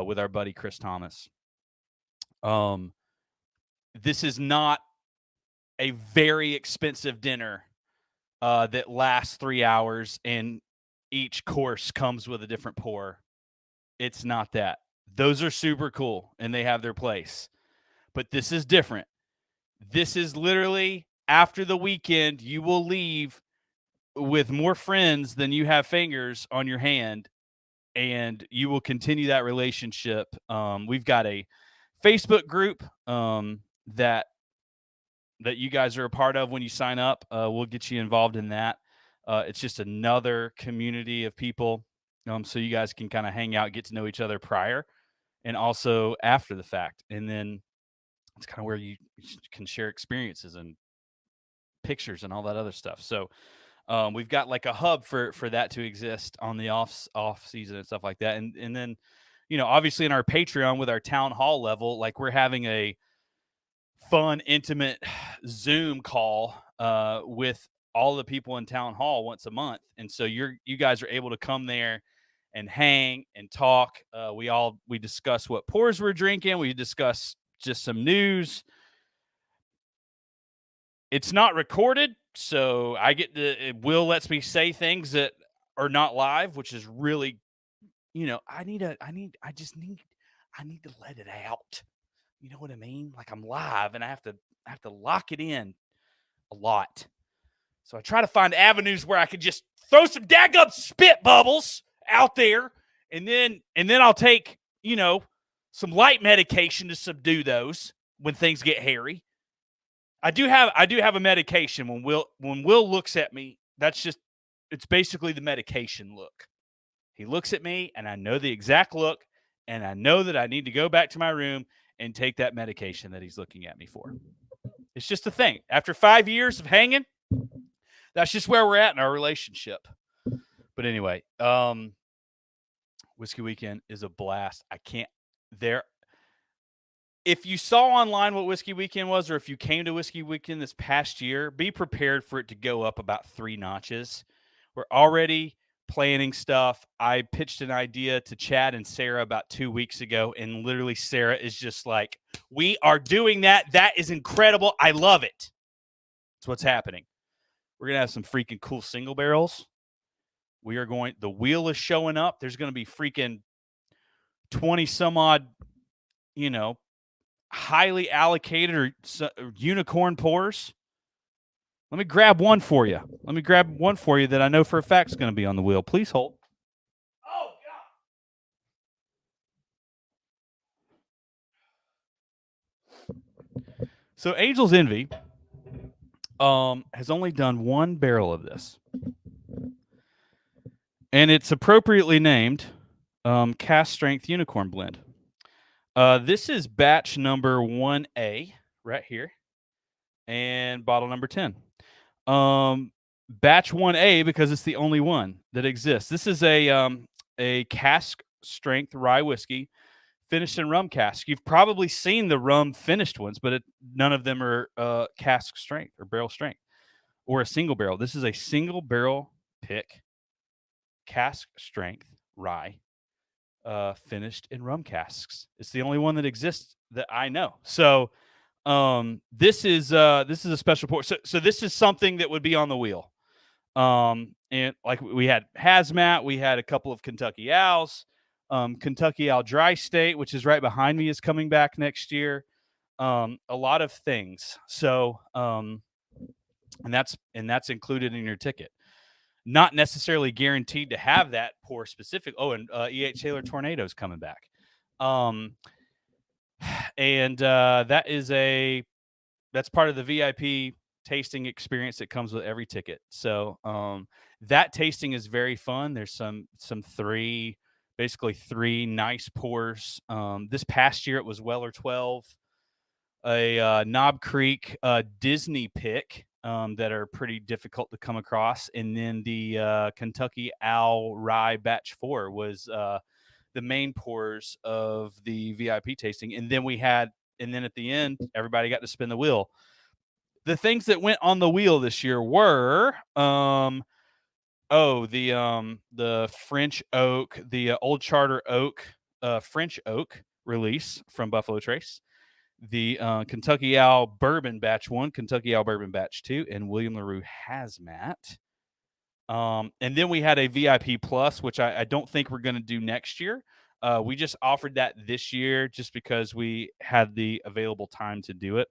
with our buddy Chris Thomas. This is not a very expensive dinner that lasts 3 hours and each course comes with a different pour. It's not that. Those are super cool and they have their place. But this is different. This is literally after the weekend, you will leave with more friends than you have fingers on your hand, and you will continue that relationship. We've got a Facebook group that you guys are a part of when you sign up. We'll get you involved in that. It's just another community of people, so you guys can kind of hang out, get to know each other prior and also after the fact. And then it's kind of where you can share experiences and pictures and all that other stuff. So we've got like a hub for that to exist on the off season and stuff like that. And then, obviously in our Patreon with our town hall level, like we're having a fun, intimate Zoom call with all the people in town hall once a month. And so you guys are able to come there and hang and talk. We discuss what pours we're drinking. We discuss just some news. It's not recorded, so Will lets me say things that are not live, which is really, I need to let it out. You know what I mean? Like I'm live and I have to lock it in a lot. So I try to find avenues where I can just throw some daggum spit bubbles out there, and then I'll take, some light medication to subdue those when things get hairy. I do have a medication when Will looks at me. It's basically the medication look. He looks at me and I know the exact look, and I know that I need to go back to my room and take that medication that he's looking at me for. It's just a thing. After 5 years of hanging, that's just where we're at in our relationship. But anyway, Whiskey Weekend is a blast. If you saw online what Whiskey Weekend was, or if you came to Whiskey Weekend this past year, be prepared for it to go up about 3 notches. We're already planning stuff. I pitched an idea to Chad and Sarah about 2 weeks ago, and literally Sarah is just like, we are doing that. That is incredible. I love it. That's what's happening. We're going to have some freaking cool single barrels. The wheel is showing up. There's going to be freaking 20 some odd, highly allocated or unicorn pours. Let me grab one for you. That I know for a fact is going to be on the wheel. Please hold. Oh, God. So Angel's Envy has only done one barrel of this. And it's appropriately named Cast Strength Unicorn Blend. This is batch number 1A right here. And bottle number 10. Batch 1A because it's the only one that exists. This is a cask strength rye whiskey finished in rum cask. You've probably seen the rum finished ones, but none of them are cask strength or barrel strength or a single barrel. This is a single barrel pick cask strength rye finished in rum casks. It's the only one that exists that I know. So this is a special pour. So this is something that would be on the wheel. And like we had Hazmat, we had a couple of Kentucky Owls, Kentucky Owl Dry State, which is right behind me, is coming back next year. A lot of things. So and that's included in your ticket. Not necessarily guaranteed to have that pour specific. Oh, and E.H. Taylor Tornado is coming back. And that's part of the VIP tasting experience that comes with every ticket. So that tasting is very fun. There's some three nice pours. This past year it was Weller 12, a Knob Creek Disney pick that are pretty difficult to come across, and then the Kentucky Owl Rye Batch 4 was the main pours of the VIP tasting. And then at the end, everybody got to spin the wheel. The things that went on the wheel this year were, the French Oak, the Old Charter Oak, French Oak release from Buffalo Trace, the Kentucky Owl Bourbon Batch 1, Kentucky Owl Bourbon Batch 2, and William LaRue Hazmat. And then we had a VIP Plus, which I don't think we're going to do next year. We just offered that this year just because we had the available time to do it.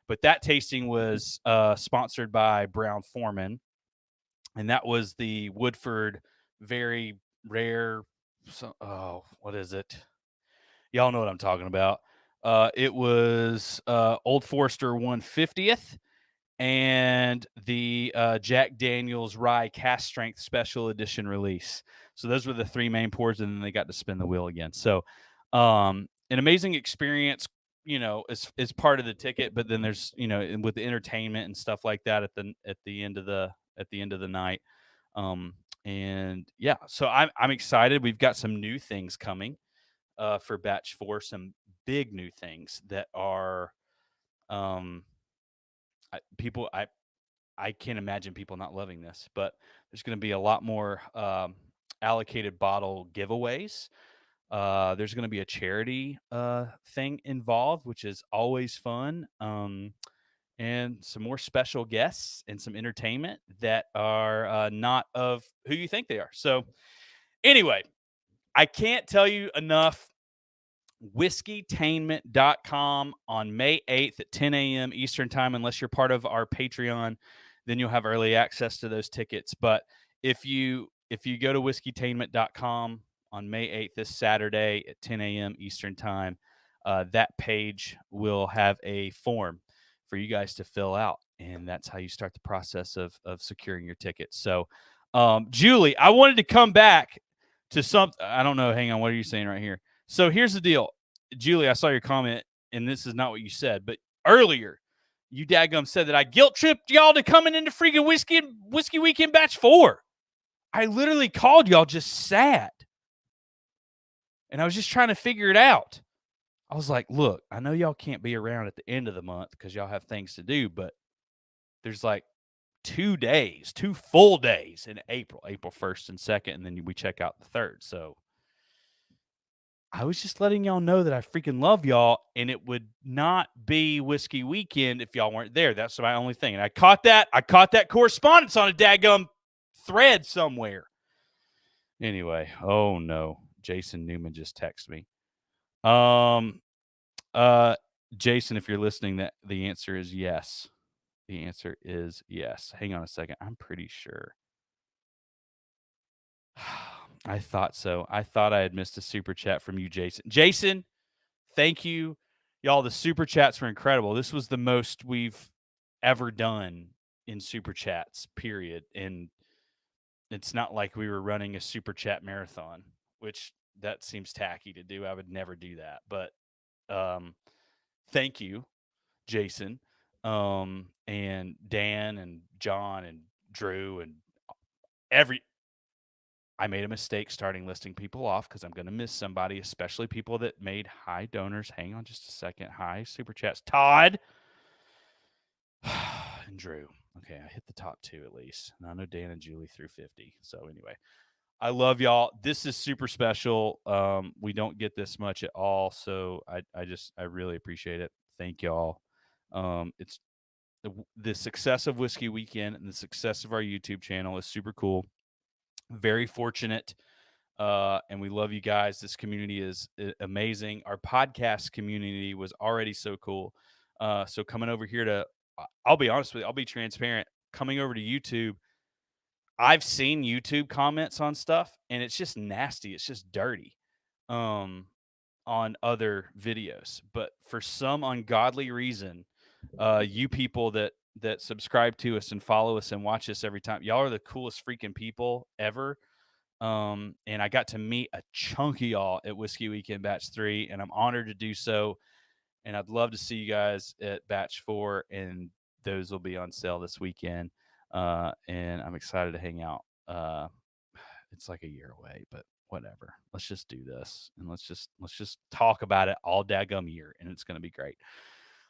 But that tasting was sponsored by Brown Foreman, and that was the Woodford very rare. What is it? Y'all know what I'm talking about. It was Old Forester 150th. And the Jack Daniel's Rye Cast Strength Special Edition release. So those were the three main pours, and then they got to spin the wheel again. So an amazing experience, as part of the ticket. But then there's, with the entertainment and stuff like that at the end of the night. And yeah, so I'm excited. We've got some new things coming for Batch 4, some big new things that are I can't imagine people not loving this, but there's going to be a lot more allocated bottle giveaways. There's going to be a charity thing involved, which is always fun, and some more special guests and some entertainment that are not of who you think they are. So anyway, I can't tell you enough. Whiskeytainment.com on May 8th at 10 a.m. Eastern time. Unless you're part of our Patreon, then you'll have early access to those tickets. But if you go to whiskeytainment.com on May 8th, this Saturday at 10 a.m. Eastern time, that page will have a form for you guys to fill out. And that's how you start the process of securing your tickets. So, Julie, I wanted to come back to something. I don't know. Hang on. What are you saying right here? So here's the deal. Julie, I saw your comment, and this is not what you said, but earlier, you dadgum said that I guilt-tripped y'all to coming into freaking Whiskey Weekend Batch 4. I literally called y'all just sad. And I was just trying to figure it out. I was like, look, I know y'all can't be around at the end of the month because y'all have things to do, but there's like 2 days, 2 full days in April 1st and 2nd, and then we check out the 3rd. So I was just letting y'all know that I freaking love y'all, and it would not be Whiskey Weekend if y'all weren't there. That's my only thing. And I caught that correspondence on a daggum thread somewhere. Anyway, oh no. Jason Newman just texted me. Jason, if you're listening, that the answer is yes. The answer is yes. Hang on a second. I'm pretty sure. I thought so. I thought I had missed a super chat from you, Jason. Jason, thank you. Y'all, the super chats were incredible. This was the most we've ever done in super chats, period. And it's not like we were running a super chat marathon, which that seems tacky to do. I would never do that. But thank you, Jason, and Dan and John and Drew and I made a mistake starting listing people off because I'm going to miss somebody, especially people that made high donors. Hang on just a second. High super chats. Todd and Drew. Okay, I hit the top 2 at least. And I know Dan and Julie threw 50. So anyway, I love y'all. This is super special. We don't get this much at all. So I really appreciate it. Thank y'all. It's the success of Whiskey Weekend and the success of our YouTube channel is super cool. Very fortunate. And we love you guys. This community is amazing. Our podcast community was already so cool. So coming over here to, I'll be honest with you, I'll be transparent. Coming over to YouTube, I've seen YouTube comments on stuff, and it's just nasty. It's just dirty on other videos. But for some ungodly reason, you people that subscribe to us and follow us and watch us every time, y'all are the coolest freaking people ever. And I got to meet a chunk of y'all at Whiskey Weekend Batch 3, and I'm honored to do so. And I'd love to see you guys at Batch 4, and those will be on sale this weekend. And I'm excited to hang out. It's like a year away, but whatever. Let's just do this, and let's just talk about it all daggum year, and it's going to be great.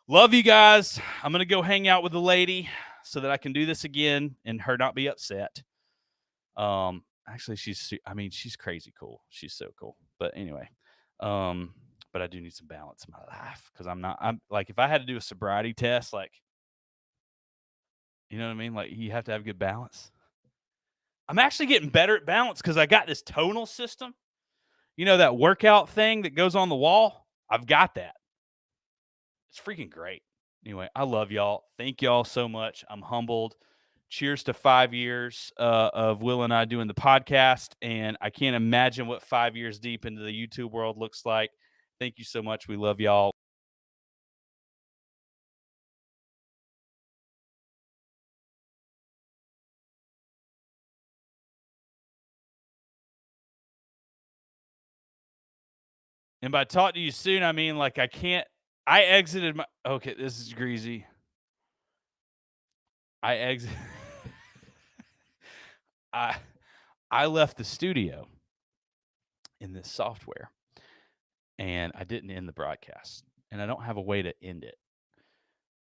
Love you guys. I'm going to go hang out with the lady so that I can do this again and her not be upset. Actually, she's crazy cool. She's so cool. But anyway, but I do need some balance in my life because I'm like, if I had to do a sobriety test, like, you know what I mean? Like, you have to have good balance. I'm actually getting better at balance because I got this tonal system. You know, that workout thing that goes on the wall? I've got that. It's freaking great. Anyway, I love y'all. Thank y'all so much. I'm humbled. Cheers to 5 years of Will and I doing the podcast. And I can't imagine what 5 years deep into the YouTube world looks like. Thank you so much. We love y'all. And by talk to you soon, I mean, like, I exited my, okay, this is Greasy. I left the studio in this software, and I didn't end the broadcast, and I don't have a way to end it.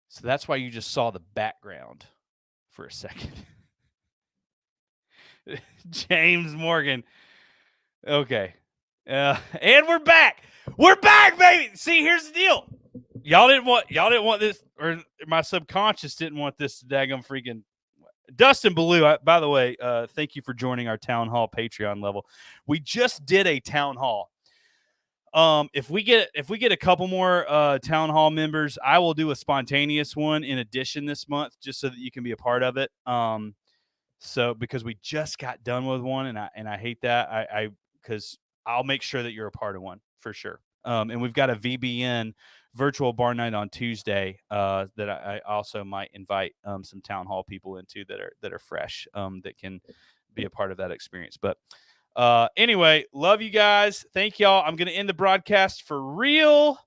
So that's why you just saw the background for a second. James Morgan. Okay. And we're back. We're back, baby. See, here's the deal. Y'all didn't want this, or my subconscious didn't want this daggum freaking Dustin Ballou. By the way, thank you for joining our Town Hall Patreon level. We just did a Town Hall. If we get a couple more Town Hall members, I will do a spontaneous one in addition this month, just so that you can be a part of it. So because we just got done with one, and I hate that. Because I'll make sure that you're a part of one for sure. And we've got a VBN virtual bar night on Tuesday that I also might invite some Town Hall people into that are fresh, that can be a part of that experience. But anyway, love you guys. Thank y'all. I'm gonna end the broadcast for real.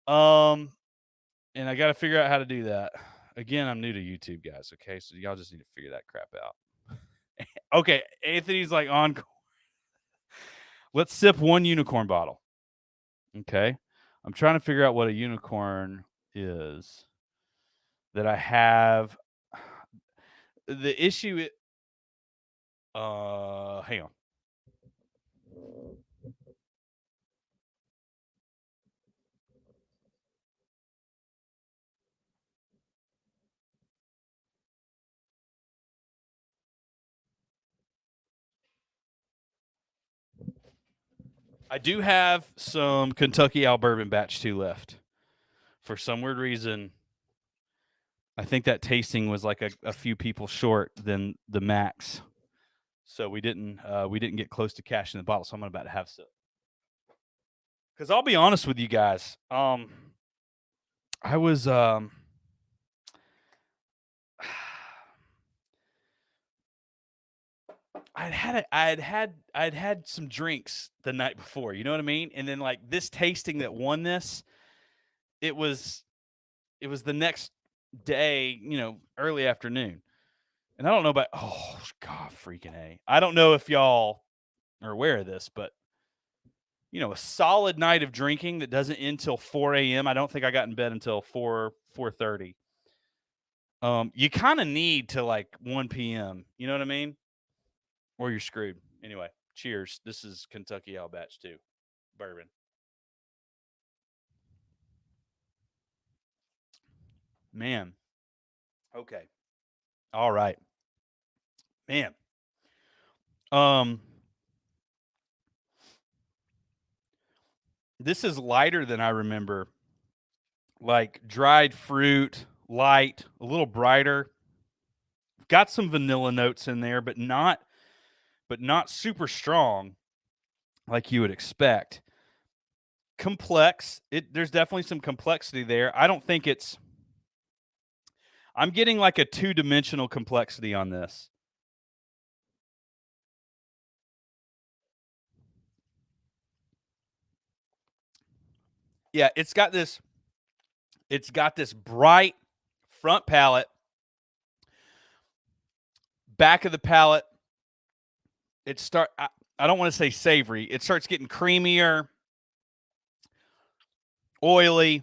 And I got to figure out how to do that. Again, I'm new to YouTube, guys. Okay, so y'all just need to figure that crap out. Okay, Anthony's like on. Let's sip one unicorn bottle. Okay. I'm trying to figure out what a unicorn is that I have. the issue. Hang on. I do have some Kentucky Owl Bourbon Batch 2 left. For some weird reason, I think that tasting was like a few people short than the max. So we didn't get close to cashing the bottle. So I'm about to have some. Because I'll be honest with you guys, I was I'd had some drinks the night before, you know what I mean? And then like this tasting that won this, it was the next day, early afternoon. And I don't know about God freaking A. I don't know if y'all are aware of this, but a solid night of drinking that doesn't end till 4 a.m. I don't think I got in bed until 4:30. You kind of need to like 1 p.m. You know what I mean? Or you're screwed. Anyway, cheers. This is Kentucky Owl Batch 2 bourbon. Man. Okay. All right. Man. This is lighter than I remember. Like dried fruit, light, a little brighter. Got some vanilla notes in there, but not super strong like you would expect. Complex. There's definitely some complexity there. I don't think I'm getting like a 2-dimensional complexity on this. Yeah, it's got this bright front palate, back of the palate. I don't want to say savory. It starts getting creamier, oily,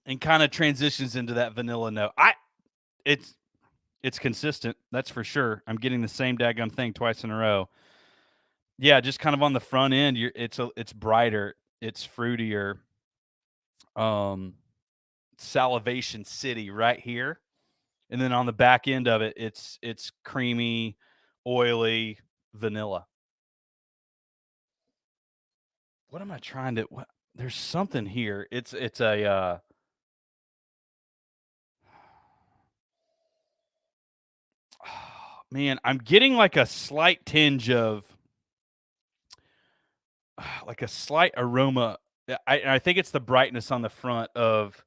and kind of transitions into that vanilla note. It's consistent, that's for sure. I'm getting the same daggum thing twice in a row. Yeah, just kind of on the front end, it's brighter, it's fruitier. Salivation City right here. And then on the back end of it, it's creamy, oily, vanilla. What am I trying to there's something here. It's a man, I'm getting like a slight tinge of like a slight aroma. I think it's the brightness on the front of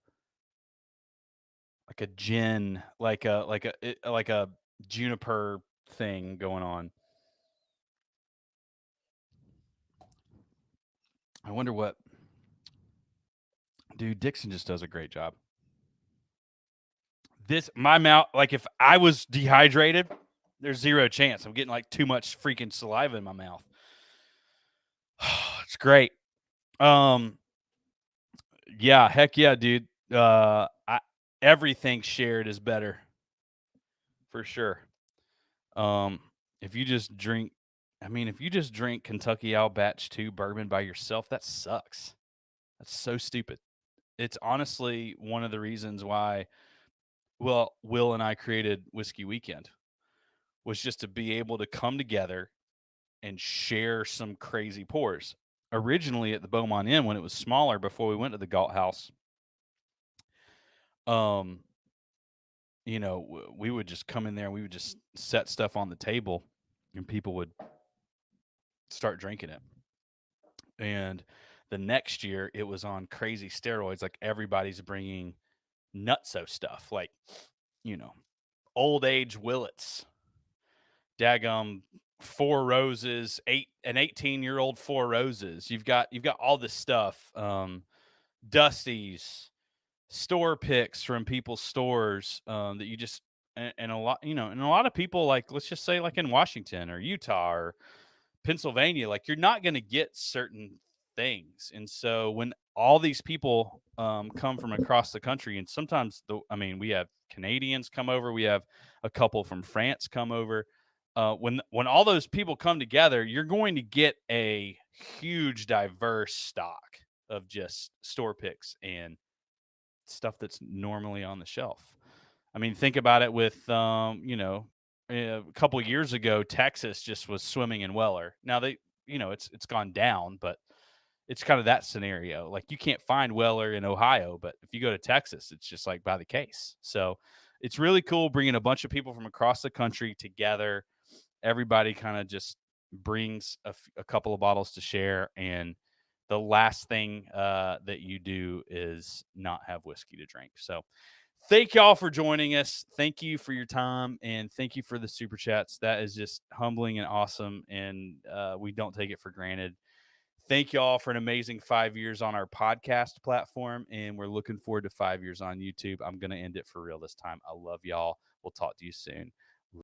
like a gin, like a juniper thing going on. I wonder what. Dude, Dixon just does a great job. My mouth, like if I was dehydrated, there's zero chance. I'm getting like too much freaking saliva in my mouth. It's great. Yeah, heck yeah, dude. Everything shared is better. For sure. If you just drink Kentucky Owl Batch 2 bourbon by yourself, that sucks. That's so stupid. It's honestly one of the reasons why Will and I created Whiskey Weekend, was just to be able to come together and share some crazy pours. Originally at the Beaumont Inn, when it was smaller, before we went to the Galt House, we would just come in there and we would just set stuff on the table and people would start drinking it. And the next year it was on crazy steroids. Like everybody's bringing nutso stuff, like, old age Willets, daggum Four Roses, an 18-year-old Four Roses. You've got all this stuff, Dusty's, store picks from people's stores, that you just, and a lot, and a lot of people, like, let's just say like in Washington or Utah or Pennsylvania, like you're not going to get certain things. And so when all these people come from across the country, and sometimes we have Canadians come over, we have a couple from France come over. When all those people come together, you're going to get a huge diverse stock of just store picks and stuff that's normally on the shelf. I mean, think about it with a couple of years ago, Texas just was swimming in Weller. Now it's gone down, but it's kind of that scenario. Like, you can't find Weller in Ohio, but if you go to Texas, it's just like by the case. So it's really cool bringing a bunch of people from across the country together. Everybody kind of just brings a couple of bottles to share, and the last thing that you do is not have whiskey to drink. So thank y'all for joining us. Thank you for your time, and thank you for the super chats. That is just humbling and awesome, and we don't take it for granted. Thank y'all for an amazing 5 years on our podcast platform, and we're looking forward to 5 years on YouTube. I'm going to end it for real this time. I love y'all. We'll talk to you soon.